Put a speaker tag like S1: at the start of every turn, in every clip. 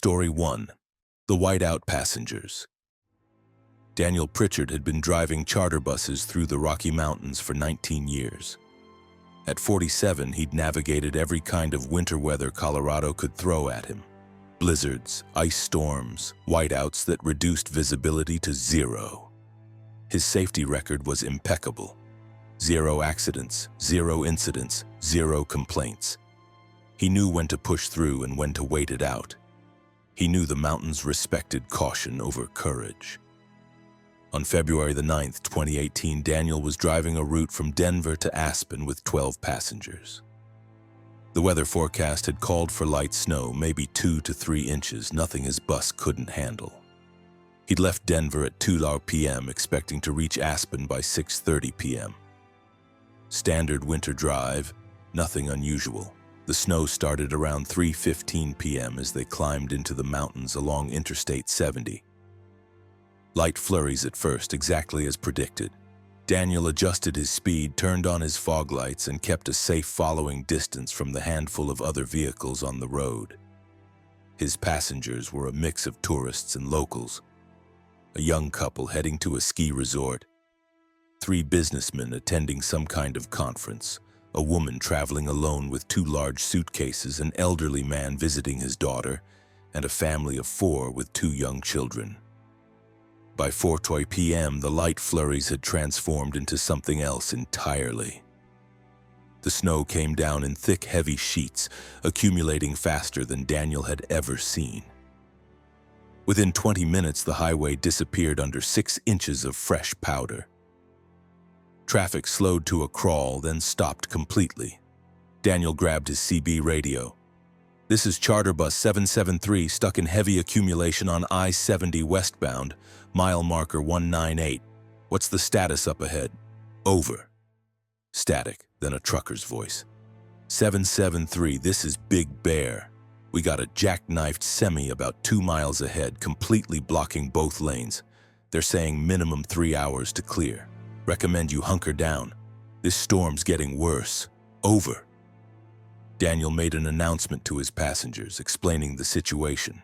S1: Story 1. The Whiteout Passengers. Daniel Pritchard had been driving charter buses through the Rocky Mountains for 19 years. At 47, he'd navigated every kind of winter weather Colorado could throw at him. Blizzards, ice storms, whiteouts that reduced visibility to zero. His safety record was impeccable. 0 accidents, 0 incidents, 0 complaints. He knew when to push through and when to wait it out. He knew the mountains respected caution over courage. On February the 9th, 2018, Daniel was driving a route from Denver to Aspen with 12 passengers. The weather forecast had called for light snow, maybe 2 to 3 inches, nothing his bus couldn't handle. He'd left Denver at 2 p.m., expecting to reach Aspen by 6:30 p.m. Standard winter drive, nothing unusual. The snow started around 3:15 p.m. as they climbed into the mountains along Interstate 70. Light flurries at first, exactly as predicted. Daniel adjusted his speed, turned on his fog lights, and kept a safe following distance from the handful of other vehicles on the road. His passengers were a mix of tourists and locals. A young couple heading to a ski resort. 3 businessmen attending some kind of conference. A woman traveling alone with 2 large suitcases, an elderly man visiting his daughter, and a family of 4 with 2 young children. By 4:20 p.m., the light flurries had transformed into something else entirely. The snow came down in thick, heavy sheets, accumulating faster than Daniel had ever seen. Within 20 minutes, the highway disappeared under 6 inches of fresh powder. Traffic slowed to a crawl, then stopped completely. Daniel grabbed his CB radio. "This is Charter Bus 773 stuck in heavy accumulation on I-70 westbound, mile marker 198. What's the status up ahead?" "Over." Static, then a trucker's voice. "773, this is Big Bear. We got a jackknifed semi about 2 miles ahead, completely blocking both lanes. They're saying minimum 3 hours to clear. Recommend you hunker down. This storm's getting worse. Over." Daniel made an announcement to his passengers, explaining the situation.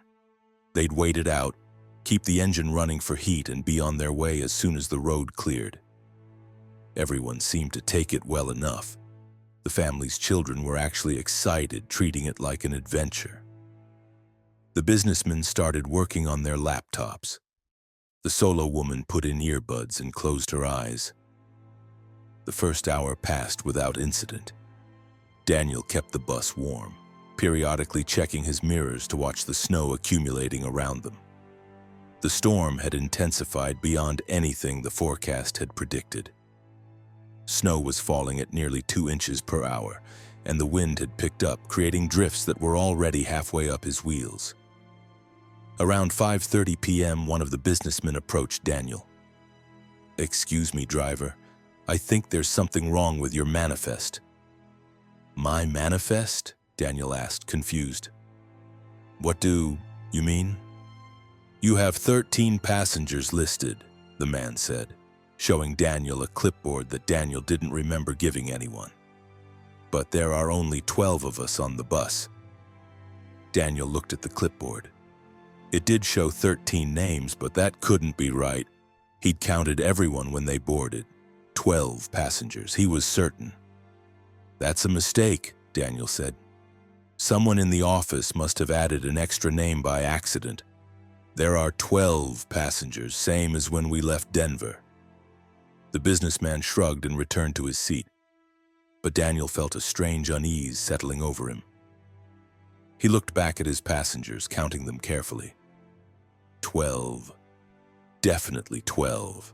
S1: They'd wait it out, keep the engine running for heat, and be on their way as soon as the road cleared. Everyone seemed to take it well enough. The family's children were actually excited, treating it like an adventure. The businessmen started working on their laptops. The solo woman put in earbuds and closed her eyes. The first hour passed without incident. Daniel kept the bus warm, periodically checking his mirrors to watch the snow accumulating around them. The storm had intensified beyond anything the forecast had predicted. Snow was falling at nearly 2 inches per hour, and the wind had picked up, creating drifts that were already halfway up his wheels. Around 5:30 p.m., one of the businessmen approached Daniel. "Excuse me, driver. I think there's something wrong with your manifest." "My manifest?" Daniel asked, confused. "What do you mean?" "You have 13 passengers listed," the man said, showing Daniel a clipboard that Daniel didn't remember giving anyone. "But there are only 12 of us on the bus." Daniel looked at the clipboard. It did show 13 names, but that couldn't be right. He'd counted everyone when they boarded. 12 passengers, he was certain. "That's a mistake," Daniel said. "Someone in the office must have added an extra name by accident. There are 12 passengers, same as when we left Denver." The businessman shrugged and returned to his seat. But Daniel felt a strange unease settling over him. He looked back at his passengers, counting them carefully. 12. Definitely 12.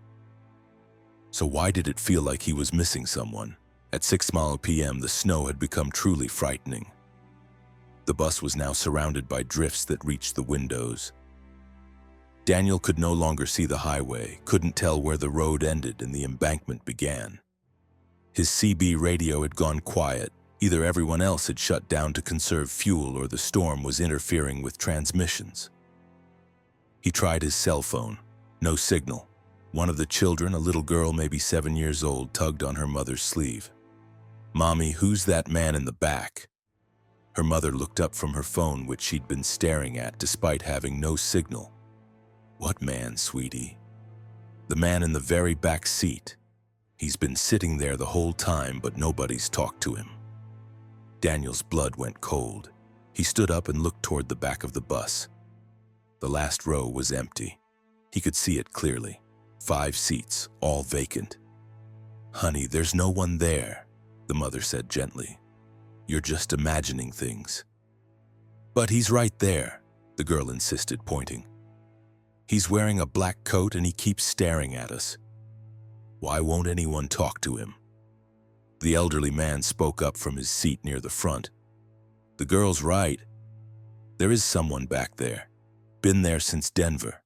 S1: So why did it feel like he was missing someone? At 6 p.m., the snow had become truly frightening. The bus was now surrounded by drifts that reached the windows. Daniel could no longer see the highway, couldn't tell where the road ended and the embankment began. His CB radio had gone quiet. Either everyone else had shut down to conserve fuel or the storm was interfering with transmissions. He tried his cell phone. No signal. One of the children, a little girl maybe 7 years old, tugged on her mother's sleeve. "Mommy, who's that man in the back?" Her mother looked up from her phone, which she'd been staring at despite having no signal. "What man, sweetie?" "The man in the very back seat. He's been sitting there the whole time, but nobody's talked to him." Daniel's blood went cold. He stood up and looked toward the back of the bus. The last row was empty. He could see it clearly. 5 seats, all vacant. "Honey, there's no one there," the mother said gently. "You're just imagining things." "But he's right there," the girl insisted, pointing. "He's wearing a black coat and he keeps staring at us. Why won't anyone talk to him?" The elderly man spoke up from his seat near the front. "The girl's right. There is someone back there. Been there since Denver.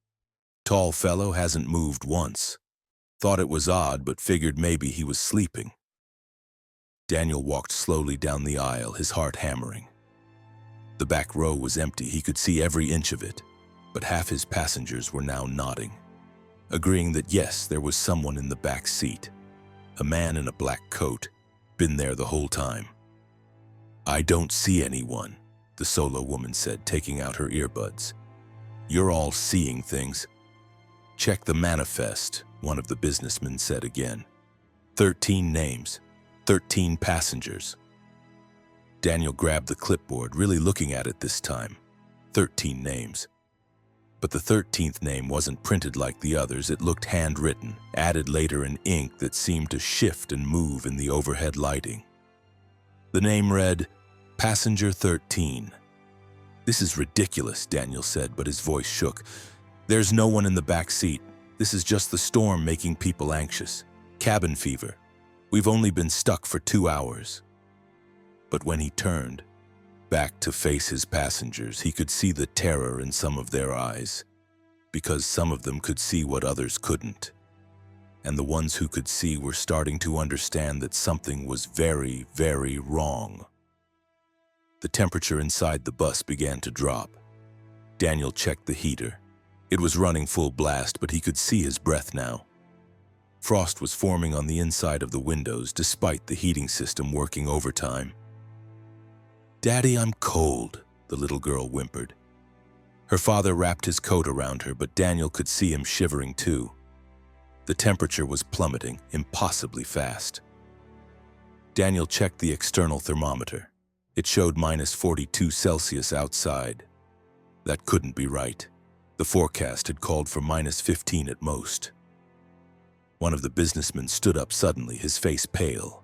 S1: Tall fellow, hasn't moved once. Thought it was odd, but figured maybe he was sleeping." Daniel walked slowly down the aisle, his heart hammering. The back row was empty. He could see every inch of it, but half his passengers were now nodding, agreeing that yes, there was someone in the back seat. A man in a black coat. Been there the whole time. "I don't see anyone," the solo woman said, taking out her earbuds. "You're all seeing things." "Check the manifest," one of the businessmen said again. 13 names, 13 passengers. Daniel grabbed the clipboard, really looking at it this time. 13 names. But the 13th name wasn't printed like the others. It looked handwritten, added later in ink that seemed to shift and move in the overhead lighting. The name read, Passenger 13. "This is ridiculous," Daniel said, but his voice shook. "There's no one in the back seat. This is just the storm making people anxious. Cabin fever. We've only been stuck for 2 hours." But when he turned back to face his passengers, he could see the terror in some of their eyes, because some of them could see what others couldn't. And the ones who could see were starting to understand that something was very, very wrong. The temperature inside the bus began to drop. Daniel checked the heater. It was running full blast, but he could see his breath now. Frost was forming on the inside of the windows despite the heating system working overtime. "Daddy, I'm cold," the little girl whimpered. Her father wrapped his coat around her, but Daniel could see him shivering too. The temperature was plummeting, impossibly fast. Daniel checked the external thermometer. It showed -42 Celsius outside. That couldn't be right. The forecast had called for -15 at most. One of the businessmen stood up suddenly, his face pale.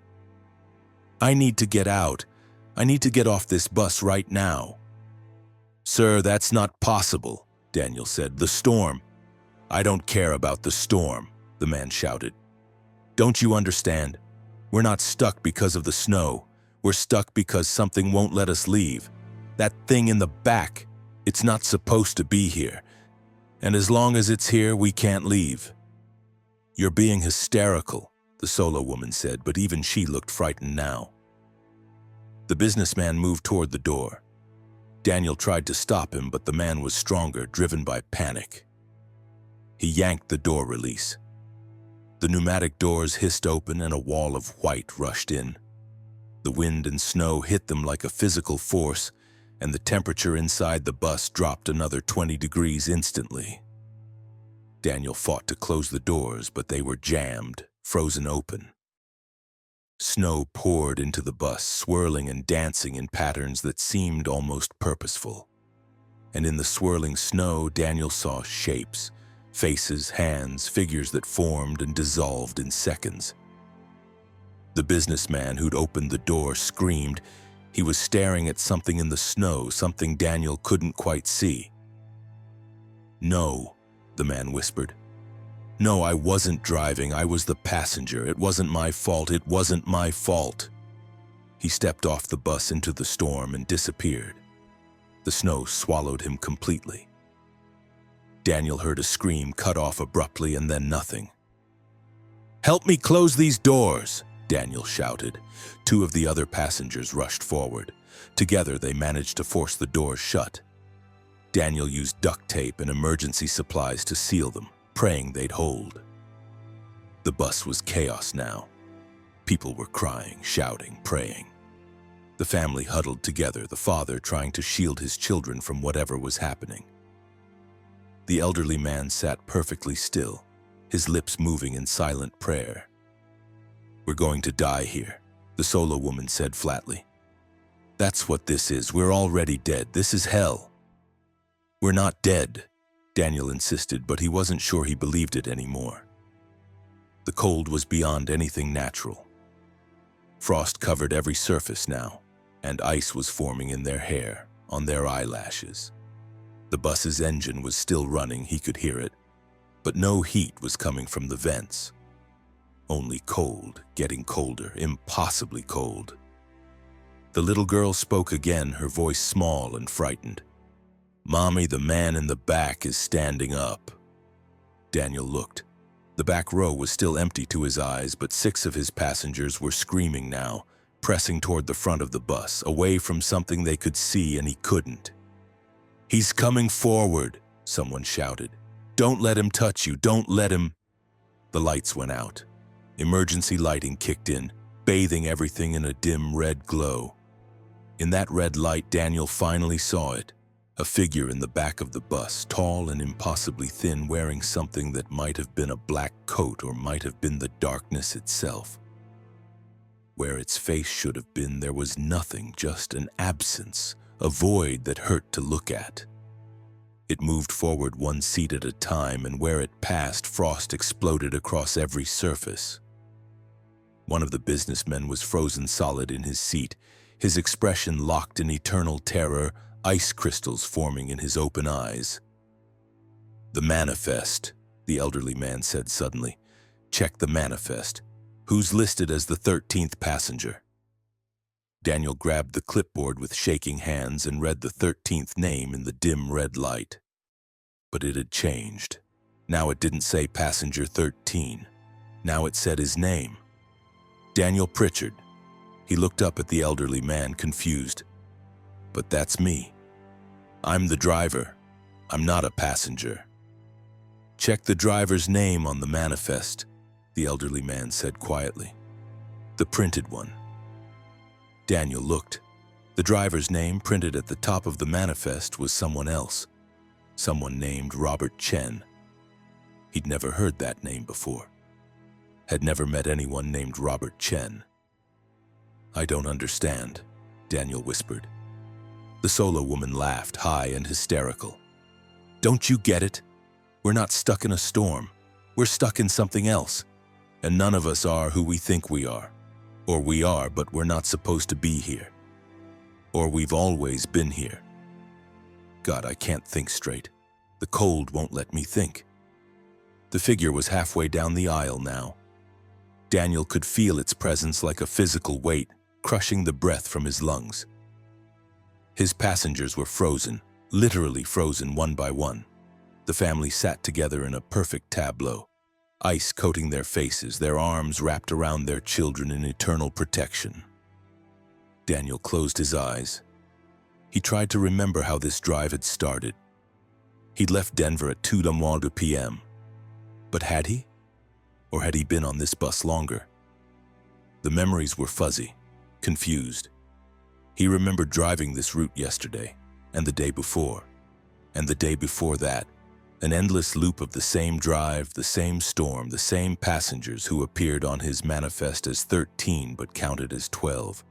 S1: "I need to get out. I need to get off this bus right now." "Sir, that's not possible," Daniel said. "The storm." "I don't care about the storm," the man shouted. "Don't you understand? We're not stuck because of the snow. We're stuck because something won't let us leave. That thing in the back, it's not supposed to be here. And as long as it's here, we can't leave." "You're being hysterical," the solo woman said, but even she looked frightened now. The businessman moved toward the door. Daniel tried to stop him, but the man was stronger, driven by panic. He yanked the door release. The pneumatic doors hissed open and a wall of white rushed in. The wind and snow hit them like a physical force, and the temperature inside the bus dropped another 20 degrees instantly. Daniel fought to close the doors, but they were jammed, frozen open. Snow poured into the bus, swirling and dancing in patterns that seemed almost purposeful. And in the swirling snow, Daniel saw shapes, faces, hands, figures that formed and dissolved in seconds. The businessman who'd opened the door screamed. He was staring at something in the snow, something Daniel couldn't quite see. "No," the man whispered. "No, I wasn't driving. I was the passenger. It wasn't my fault. It wasn't my fault." He stepped off the bus into the storm and disappeared. The snow swallowed him completely. Daniel heard a scream cut off abruptly and then nothing. "Help me close these doors," Daniel shouted. 2 of the other passengers rushed forward. Together, they managed to force the doors shut. Daniel used duct tape and emergency supplies to seal them, praying they'd hold. The bus was chaos now. People were crying, shouting, praying. The family huddled together, the father trying to shield his children from whatever was happening. The elderly man sat perfectly still, his lips moving in silent prayer. "We're going to die here," the solo woman said flatly. "That's what this is. We're already dead. This is hell." "We're not dead," Daniel insisted, but he wasn't sure he believed it anymore. The cold was beyond anything natural. Frost covered every surface now, and ice was forming in their hair, on their eyelashes. The bus's engine was still running, he could hear it, but no heat was coming from the vents. Only cold, getting colder, impossibly cold. The little girl spoke again, her voice small and frightened. "Mommy, the man in the back is standing up." Daniel looked. The back row was still empty to his eyes, but 6 of his passengers were screaming now, pressing toward the front of the bus, away from something they could see and he couldn't. "He's coming forward," someone shouted. "Don't let him touch you, don't let him." The lights went out. Emergency lighting kicked in, bathing everything in a dim red glow. In that red light, Daniel finally saw it. A figure in the back of the bus, tall and impossibly thin, wearing something that might have been a black coat or might have been the darkness itself. Where its face should have been, there was nothing, just an absence, a void that hurt to look at. It moved forward 1 seat at a time, and where it passed, frost exploded across every surface. One of the businessmen was frozen solid in his seat, his expression locked in eternal terror, ice crystals forming in his open eyes. "The manifest," the elderly man said suddenly. "Check the manifest. Who's listed as the 13th passenger?" Daniel grabbed the clipboard with shaking hands and read the 13th name in the dim red light. But it had changed. Now it didn't say passenger 13. Now it said his name. Daniel Pritchard. He looked up at the elderly man, confused. "But that's me. I'm the driver. I'm not a passenger." "Check the driver's name on the manifest," the elderly man said quietly. "The printed one." Daniel looked. The driver's name printed at the top of the manifest was someone else. Someone named Robert Chen. He'd never heard that name before. Had never met anyone named Robert Chen. "I don't understand," Daniel whispered. The solo woman laughed, high and hysterical. "Don't you get it? We're not stuck in a storm. We're stuck in something else. And none of us are who we think we are. Or we are, but we're not supposed to be here. Or we've always been here. God, I can't think straight. The cold won't let me think." The figure was halfway down the aisle now. Daniel could feel its presence like a physical weight, crushing the breath from his lungs. His passengers were frozen, literally frozen one by one. The family sat together in a perfect tableau, ice coating their faces, their arms wrapped around their children in eternal protection. Daniel closed his eyes. He tried to remember how this drive had started. He'd left Denver at 2:00 p.m. But had he? Or had he been on this bus longer? The memories were fuzzy, confused. He remembered driving this route yesterday, and the day before, and the day before that, an endless loop of the same drive, the same storm, the same passengers who appeared on his manifest as 13 but counted as 12.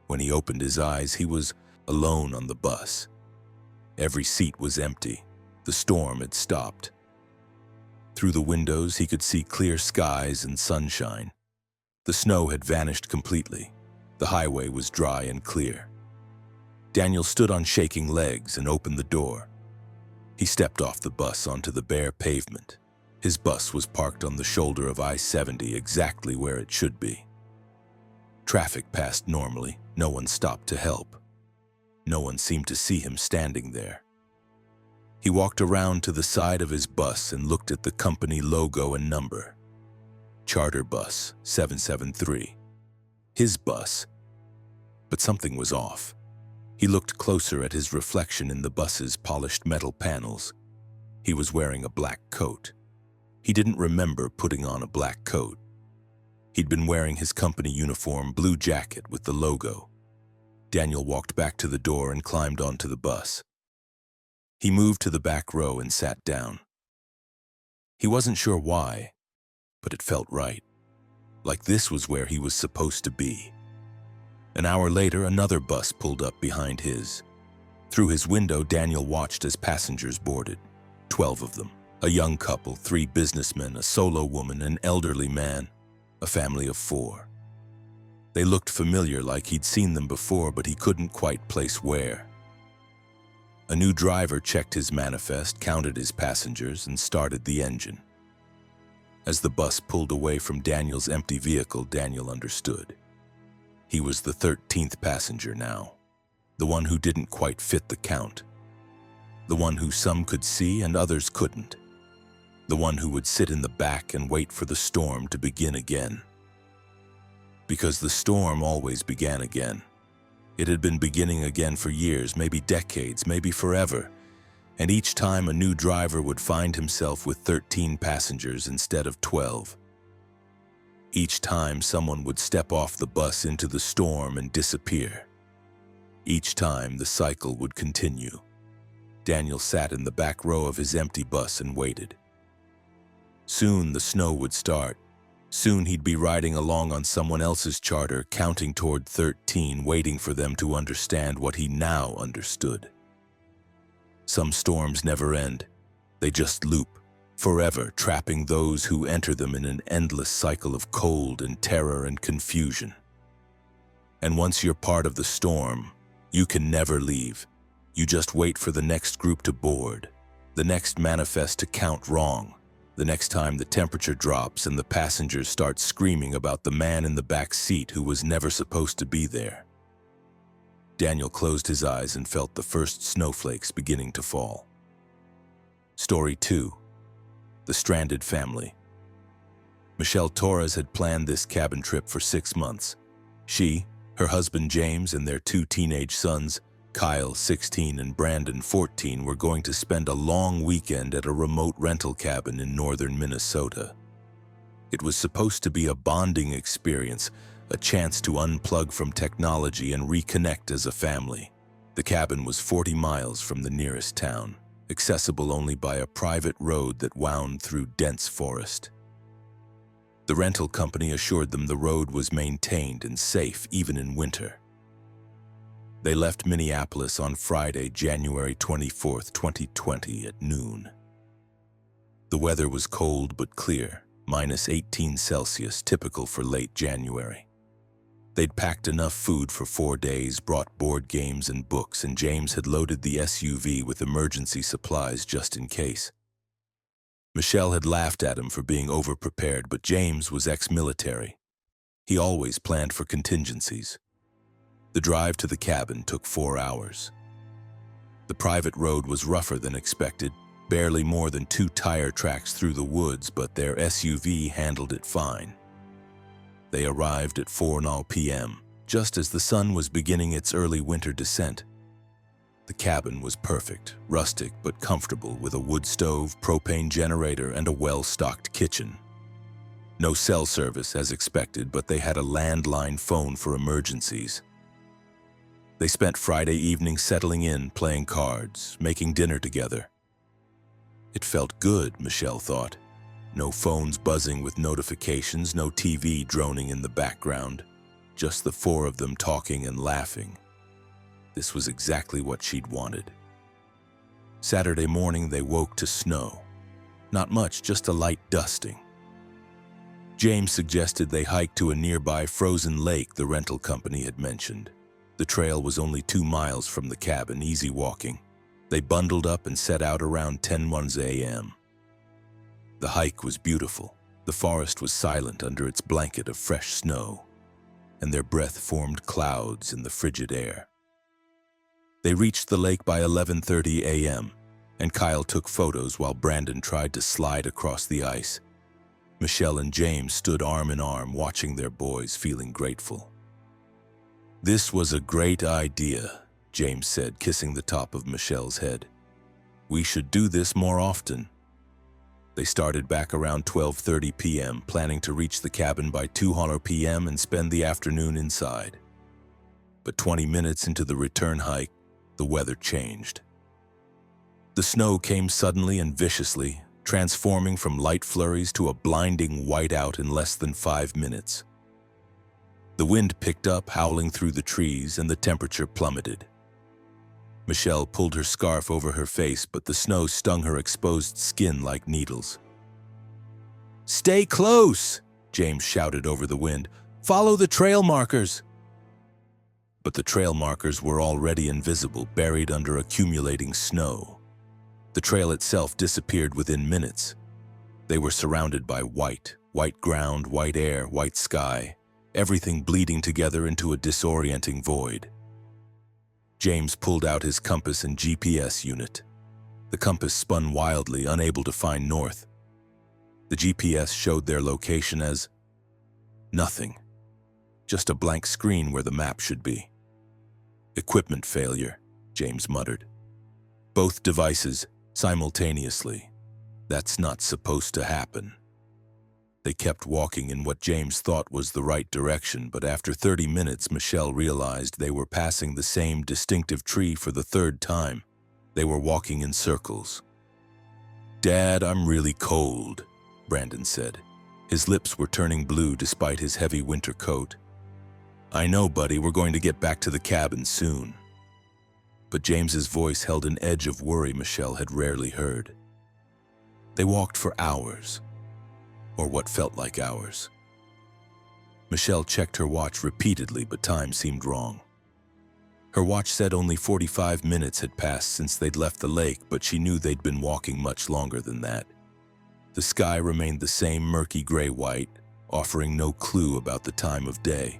S1: When he opened his eyes, he was alone on the bus. Every seat was empty. The storm had stopped. Through the windows, he could see clear skies and sunshine. The snow had vanished completely. The highway was dry and clear. Daniel stood on shaking legs and opened the door. He stepped off the bus onto the bare pavement. His bus was parked on the shoulder of I-70, exactly where it should be. Traffic passed normally. No one stopped to help. No one seemed to see him standing there. He walked around to the side of his bus and looked at the company logo and number. Charter Bus 773. His bus. But something was off. He looked closer at his reflection in the bus's polished metal panels. He was wearing a black coat. He didn't remember putting on a black coat. He'd been wearing his company uniform, blue jacket with the logo, Daniel walked back to the door and climbed onto the bus. He moved to the back row and sat down. He wasn't sure why, but it felt right. Like this was where he was supposed to be. An hour later, another bus pulled up behind his. Through his window, Daniel watched as passengers boarded. 12 of them. A young couple, 3 businessmen, a solo woman, an elderly man, a family of 4. They looked familiar, like he'd seen them before, but he couldn't quite place where. A new driver checked his manifest, counted his passengers, and started the engine. As the bus pulled away from Daniel's empty vehicle, Daniel understood. He was the 13th passenger now, the one who didn't quite fit the count, the one who some could see and others couldn't, the one who would sit in the back and wait for the storm to begin again. Because the storm always began again. It had been beginning again for years, maybe decades, maybe forever, and each time a new driver would find himself with 13 passengers instead of 12. Each time someone would step off the bus into the storm and disappear. Each time the cycle would continue. Daniel sat in the back row of his empty bus and waited. Soon the snow would start. Soon he'd be riding along on someone else's charter, counting toward 13, waiting for them to understand what he now understood. Some storms never end. They just loop, forever trapping those who enter them in an endless cycle of cold and terror and confusion. And once you're part of the storm, you can never leave. You just wait for the next group to board, the next manifest to count wrong, the next time the temperature drops and the passengers start screaming about the man in the back seat who was never supposed to be there. Daniel closed his eyes and felt the first snowflakes beginning to fall. Story 2. The Stranded Family. Michelle Torres had planned this cabin trip for 6 months. She, her husband James, and their 2 teenage sons, Kyle, 16, and Brandon, 14, were going to spend a long weekend at a remote rental cabin in northern Minnesota. It was supposed to be a bonding experience, a chance to unplug from technology and reconnect as a family. The cabin was 40 miles from the nearest town, accessible only by a private road that wound through dense forest. The rental company assured them the road was maintained and safe even in winter. They left Minneapolis on Friday, January 24, 2020 at noon. The weather was cold but clear, -18°C, typical for late January. They'd packed enough food for 4 days, brought board games and books, and James had loaded the SUV with emergency supplies just in case. Michelle had laughed at him for being overprepared, but James was ex-military. He always planned for contingencies. The drive to the cabin took 4 hours. The private road was rougher than expected, barely more than 2 tire tracks through the woods, but their SUV handled it fine. They arrived at 4:00 p.m., just as the sun was beginning its early winter descent. The cabin was perfect, rustic but comfortable, with a wood stove, propane generator, and a well-stocked kitchen. No cell service as expected, but they had a landline phone for emergencies. They spent Friday evening settling in, playing cards, making dinner together. It felt good, Michelle thought. No phones buzzing with notifications, no TV droning in the background, just the 4 of them talking and laughing. This was exactly what she'd wanted. Saturday morning they woke to snow. Not much, just a light dusting. James suggested they hike to a nearby frozen lake the rental company had mentioned. The trail was only 2 miles from the cabin, easy walking. They bundled up and set out around 10:01 a.m. The hike was beautiful. The forest was silent under its blanket of fresh snow, and their breath formed clouds in the frigid air. They reached the lake by 11:30 a.m., and Kyle took photos while Brandon tried to slide across the ice. Michelle and James stood arm in arm, watching their boys, feeling grateful. "This was a great idea," James said, kissing the top of Michelle's head. "We should do this more often." They started back around 12:30 p.m., planning to reach the cabin by 2:00 p.m. and spend the afternoon inside. But 20 minutes into the return hike, the weather changed. The snow came suddenly and viciously, transforming from light flurries to a blinding whiteout in less than 5 minutes. The wind picked up, howling through the trees, and the temperature plummeted. Michelle pulled her scarf over her face, but the snow stung her exposed skin like needles. "Stay close!" James shouted over the wind. "Follow the trail markers!" But the trail markers were already invisible, buried under accumulating snow. The trail itself disappeared within minutes. They were surrounded by white ground, white air, white sky, everything bleeding together into a disorienting void. James pulled out his compass and GPS unit. The compass spun wildly, unable to find north. The GPS showed their location as nothing, just a blank screen where the map should be. "Equipment failure," James muttered. "Both devices simultaneously. That's not supposed to happen." They kept walking in what James thought was the right direction, but after 30 minutes, Michelle realized they were passing the same distinctive tree for the third time. They were walking in circles. "Dad, I'm really cold," Brandon said. His lips were turning blue despite his heavy winter coat. "I know, buddy, we're going to get back to the cabin soon." But James's voice held an edge of worry Michelle had rarely heard. They walked for hours, or what felt like hours. Michelle checked her watch repeatedly, but time seemed wrong. Her watch said only 45 minutes had passed since they'd left the lake, but she knew they'd been walking much longer than that. The sky remained the same murky gray-white, offering no clue about the time of day.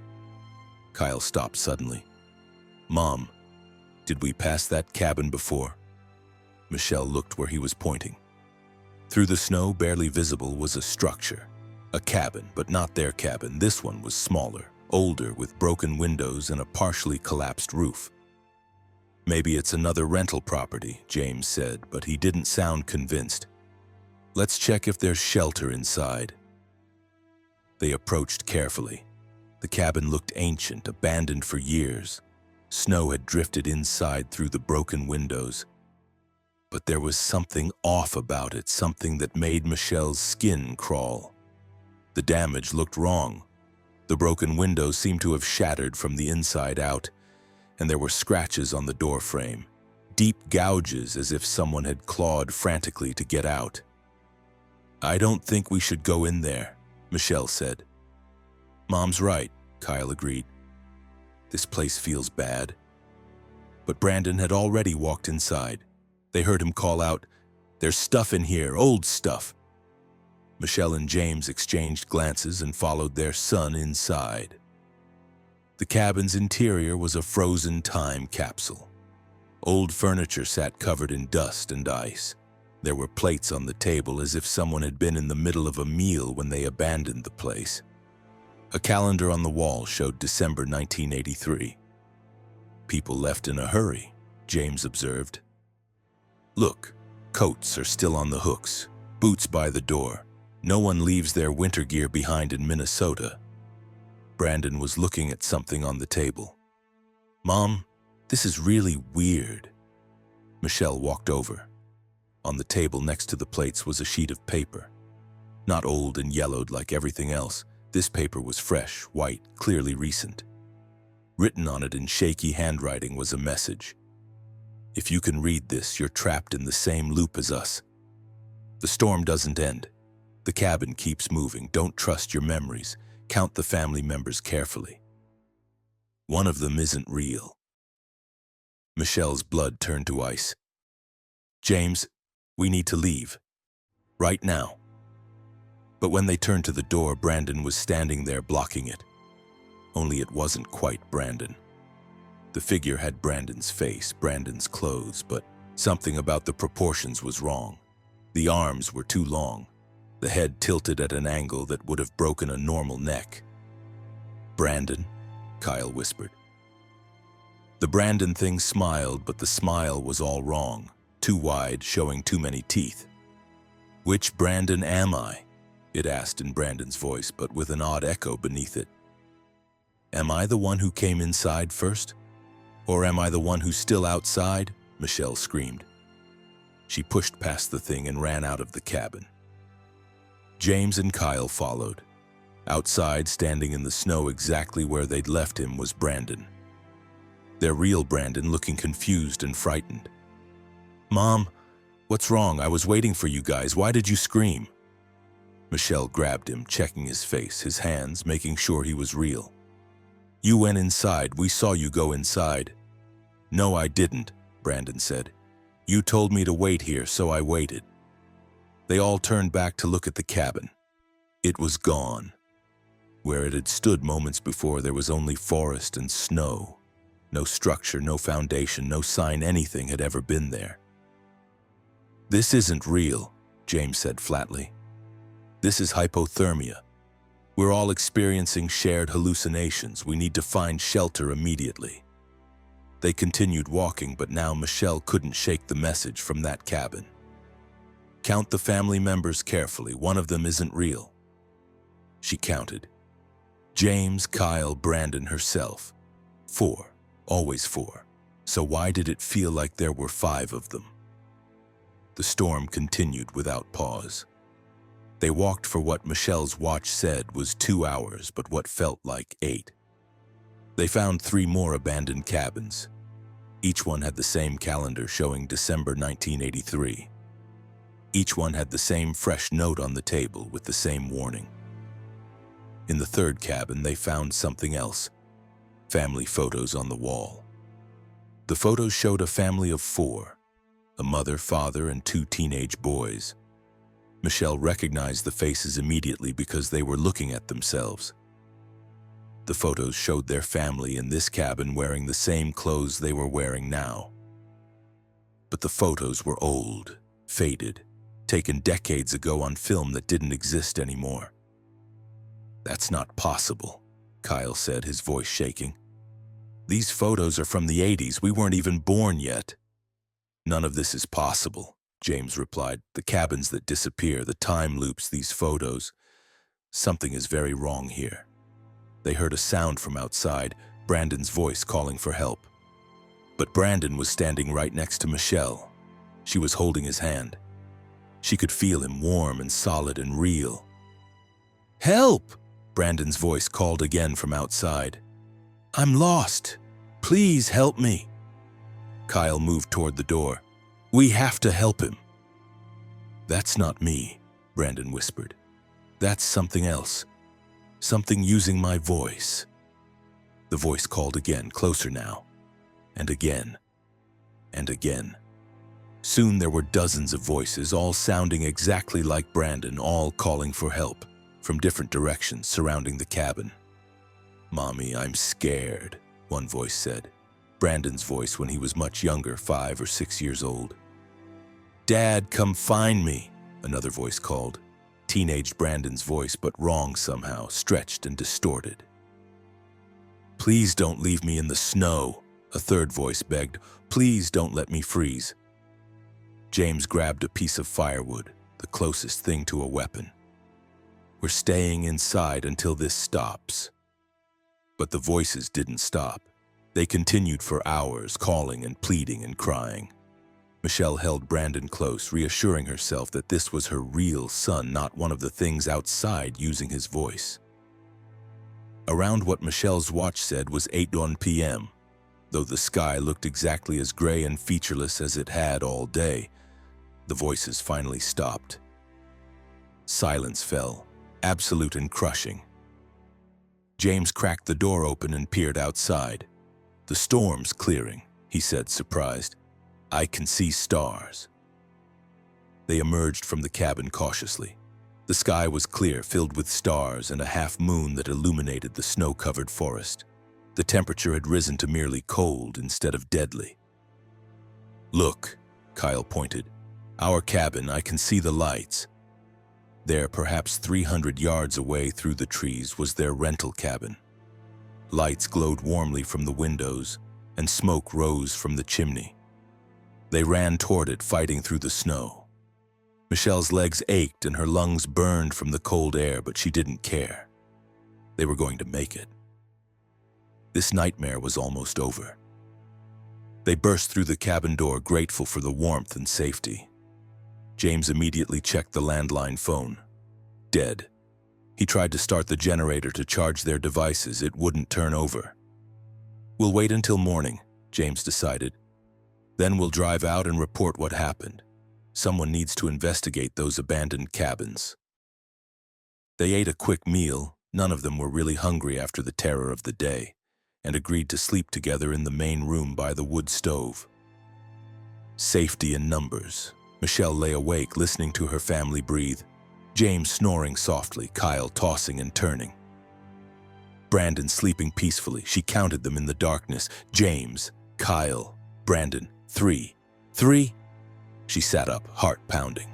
S1: Kyle stopped suddenly. "Mom, did we pass that cabin before?" Michelle looked where he was pointing. Through the snow, barely visible, was a structure. A cabin, but not their cabin. This one was smaller, older, with broken windows and a partially collapsed roof. "Maybe it's another rental property," James said, but he didn't sound convinced. "Let's check if there's shelter inside." They approached carefully. The cabin looked ancient, abandoned for years. Snow had drifted inside through the broken windows. But there was something off about it, something that made Michelle's skin crawl. The damage looked wrong. The broken windows seemed to have shattered from the inside out, and there were scratches on the door frame, deep gouges as if someone had clawed frantically to get out. "I don't think we should go in there," Michelle said. "Mom's right," Kyle agreed. "This place feels bad." But Brandon had already walked inside. They heard him call out, "There's stuff in here, old stuff." Michelle and James exchanged glances and followed their son inside. The cabin's interior was a frozen time capsule. Old furniture sat covered in dust and ice. There were plates on the table as if someone had been in the middle of a meal when they abandoned the place. A calendar on the wall showed December 1983. "People left in a hurry," James observed. "Look, coats are still on the hooks, boots by the door. No one leaves their winter gear behind in Minnesota." Brandon was looking at something on the table. "Mom, this is really weird." Michelle walked over. On the table next to the plates was a sheet of paper. Not old and yellowed like everything else. This paper was fresh, white, clearly recent. Written on it in shaky handwriting was a message. "If you can read this, you're trapped in the same loop as us. The storm doesn't end. The cabin keeps moving. Don't trust your memories. Count the family members carefully. One of them isn't real." Michelle's blood turned to ice. "James, we need to leave. Right now." But when they turned to the door, Brandon was standing there blocking it. Only it wasn't quite Brandon. The figure had Brandon's face, Brandon's clothes, but something about the proportions was wrong. The arms were too long, the head tilted at an angle that would have broken a normal neck. "Brandon," Kyle whispered. The Brandon thing smiled, but the smile was all wrong, too wide, showing too many teeth. "Which Brandon am I?" it asked in Brandon's voice, but with an odd echo beneath it. Am I the one who came inside first? Or am I the one who's still outside? Michelle screamed. She pushed past the thing and ran out of the cabin. James and Kyle followed. Outside, standing in the snow exactly where they'd left him, was Brandon. Their real Brandon, looking confused and frightened. "Mom, what's wrong? I was waiting for you guys. Why did you scream?" Michelle grabbed him, checking his face, his hands, making sure he was real. "You went inside. We saw you go inside." "No, I didn't," Brandon said. "You told me to wait here, so I waited." They all turned back to look at the cabin. It was gone. Where it had stood moments before, there was only forest and snow. No structure, no foundation, no sign anything had ever been there. "This isn't real," James said flatly. "This is hypothermia. We're all experiencing shared hallucinations. We need to find shelter immediately." They continued walking, but now Michelle couldn't shake the message from that cabin. "Count the family members carefully. One of them isn't real." She counted. James, Kyle, Brandon, herself. 4. Always 4. So why did it feel like there were 5 of them? The storm continued without pause. They walked for what Michelle's watch said was 2 hours, but what felt like 8. They found 3 more abandoned cabins. Each one had the same calendar showing December 1983. Each one had the same fresh note on the table with the same warning. In the 3rd cabin, they found something else. Family photos on the wall. The photos showed a family of 4, a mother, father, and 2 teenage boys. Michelle recognized the faces immediately because they were looking at themselves. The photos showed their family in this cabin wearing the same clothes they were wearing now. But the photos were old, faded, taken decades ago on film that didn't exist anymore. "That's not possible," Kyle said, his voice shaking. "These photos are from the 80s. We weren't even born yet." "None of this is possible," James replied. "The cabins that disappear, the time loops, these photos. Something is very wrong here." They heard a sound from outside, Brandon's voice calling for help. But Brandon was standing right next to Michelle. She was holding his hand. She could feel him, warm and solid and real. "Help!" Brandon's voice called again from outside. "I'm lost. Please help me." Kyle moved toward the door. "We have to help him." "That's not me," Brandon whispered. "That's something else. Something using my voice." The voice called again, closer now. And again. And again. Soon there were dozens of voices, all sounding exactly like Brandon, all calling for help, from different directions surrounding the cabin. "Mommy, I'm scared," one voice said. Brandon's voice when he was much younger, 5 or 6 years old. "Dad, come find me," another voice called. Teenage Brandon's voice, but wrong somehow, stretched and distorted. "Please don't leave me in the snow," a third voice begged. "Please don't let me freeze." James grabbed a piece of firewood, the closest thing to a weapon. "We're staying inside until this stops." But the voices didn't stop. They continued for hours, calling and pleading and crying. Michelle held Brandon close, reassuring herself that this was her real son, not one of the things outside using his voice. Around what Michelle's watch said was 8:01 p.m., though the sky looked exactly as gray and featureless as it had all day. The voices finally stopped. Silence fell, absolute and crushing. James cracked the door open and peered outside. "The storm's clearing," he said, surprised. "I can see stars." They emerged from the cabin cautiously. The sky was clear, filled with stars and a half moon that illuminated the snow-covered forest. The temperature had risen to merely cold instead of deadly. "Look," Kyle pointed. "Our cabin, I can see the lights." There, perhaps 300 yards away through the trees, was their rental cabin. Lights glowed warmly from the windows, and smoke rose from the chimney. They ran toward it, fighting through the snow. Michelle's legs ached and her lungs burned from the cold air, but she didn't care. They were going to make it. This nightmare was almost over. They burst through the cabin door, grateful for the warmth and safety. James immediately checked the landline phone. Dead. He tried to start the generator to charge their devices. It wouldn't turn over. "We'll wait until morning," James decided. "Then we'll drive out and report what happened. Someone needs to investigate those abandoned cabins." They ate a quick meal. None of them were really hungry after the terror of the day, and agreed to sleep together in the main room by the wood stove. Safety in numbers. Michelle lay awake, listening to her family breathe. James snoring softly, Kyle tossing and turning. Brandon sleeping peacefully. She counted them in the darkness. James, Kyle, Brandon, 3. 3? She sat up, heart pounding.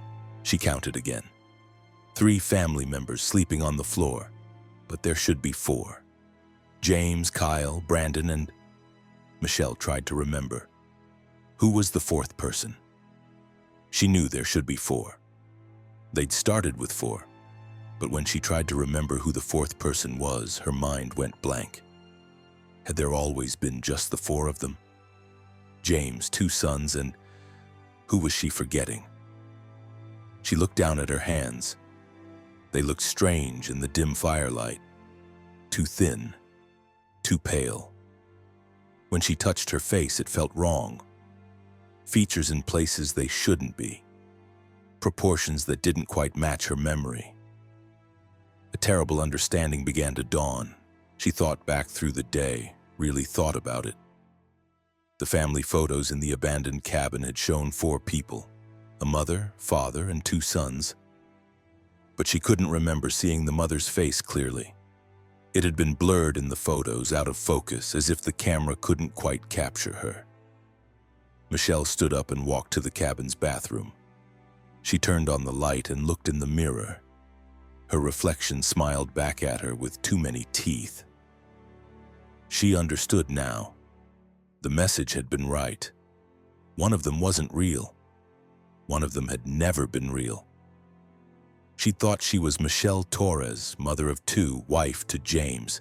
S1: She counted again. 3 family members sleeping on the floor, but there should be 4. James, Kyle, Brandon, and... Michelle tried to remember. Who was the 4th person? She knew there should be 4. They'd started with 4, but when she tried to remember who the 4th person was, her mind went blank. Had there always been just the 4 of them? James, 2 sons, and who was she forgetting? She looked down at her hands. They looked strange in the dim firelight. Too thin, too pale. When she touched her face, it felt wrong. Features in places they shouldn't be. Proportions that didn't quite match her memory. A terrible understanding began to dawn. She thought back through the day, really thought about it. The family photos in the abandoned cabin had shown 4 people, a mother, father, and 2 sons. But she couldn't remember seeing the mother's face clearly. It had been blurred in the photos, out of focus, as if the camera couldn't quite capture her. Michelle stood up and walked to the cabin's bathroom. She turned on the light and looked in the mirror. Her reflection smiled back at her with too many teeth. She understood now. The message had been right. One of them wasn't real. One of them had never been real. She thought she was Michelle Torres, mother of 2, wife to James.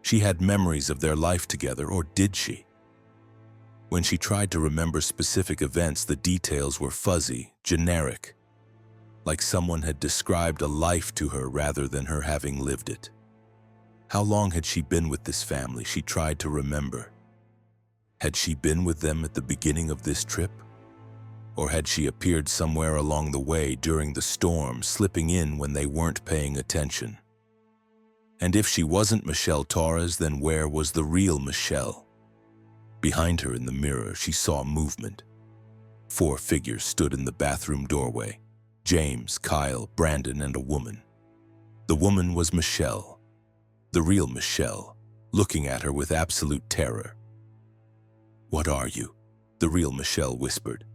S1: She had memories of their life together, or did she? When she tried to remember specific events, the details were fuzzy, generic, like someone had described a life to her rather than her having lived it. How long had she been with this family? She tried to remember. Had she been with them at the beginning of this trip? Or had she appeared somewhere along the way during the storm, slipping in when they weren't paying attention? And if she wasn't Michelle Torres, then where was the real Michelle? Behind her in the mirror, she saw movement. 4 figures stood in the bathroom doorway. James, Kyle, Brandon, and a woman. The woman was Michelle, the real Michelle, looking at her with absolute terror. "What are you?" the real Michelle whispered.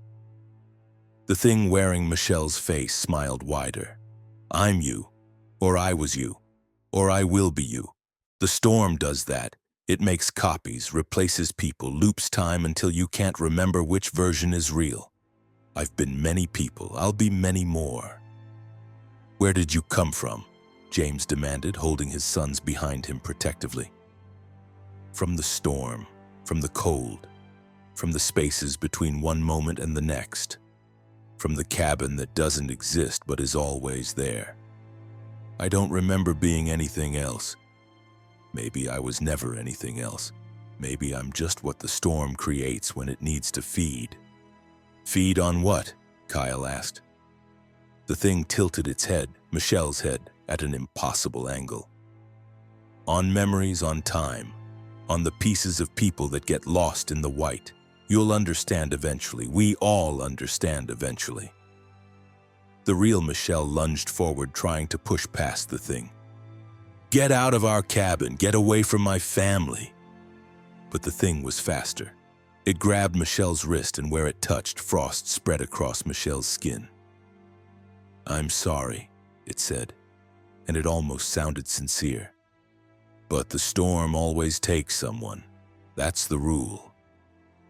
S1: The thing wearing Michelle's face smiled wider. "I'm you, or I was you, or I will be you. The storm does that. It makes copies, replaces people, loops time until you can't remember which version is real. I've been many people, I'll be many more." "Where did you come from?" James demanded, holding his sons behind him protectively. "From the storm, from the cold, from the spaces between one moment and the next, from the cabin that doesn't exist but is always there. I don't remember being anything else. Maybe I was never anything else. Maybe I'm just what the storm creates when it needs to feed." "Feed on what?" Kyle asked. The thing tilted its head, Michelle's head, at an impossible angle. "On memories, on time, on the pieces of people that get lost in the white. You'll understand eventually. We all understand eventually." The real Michelle lunged forward, trying to push past the thing. "Get out of our cabin! Get away from my family!" But the thing was faster. It grabbed Michelle's wrist, and where it touched, frost spread across Michelle's skin. "I'm sorry," it said, and it almost sounded sincere. "But the storm always takes someone. That's the rule.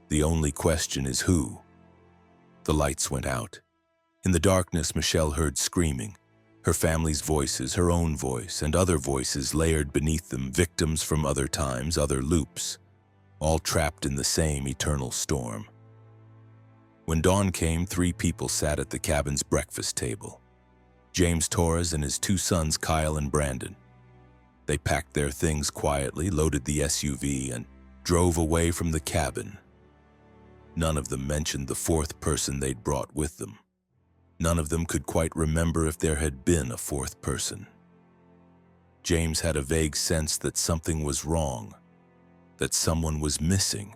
S1: The only question is who." The lights went out. In the darkness, Michelle heard screaming. Her family's voices, her own voice, and other voices layered beneath them, victims from other times, other loops. all trapped in the same eternal storm. When dawn came, 3 people sat at the cabin's breakfast table. James Torres and his 2 sons, Kyle and Brandon. They packed their things quietly, loaded the SUV, and drove away from the cabin. None of them mentioned the 4th person they'd brought with them. None of them could quite remember if there had been a 4th person. James had a vague sense that something was wrong, that someone was missing.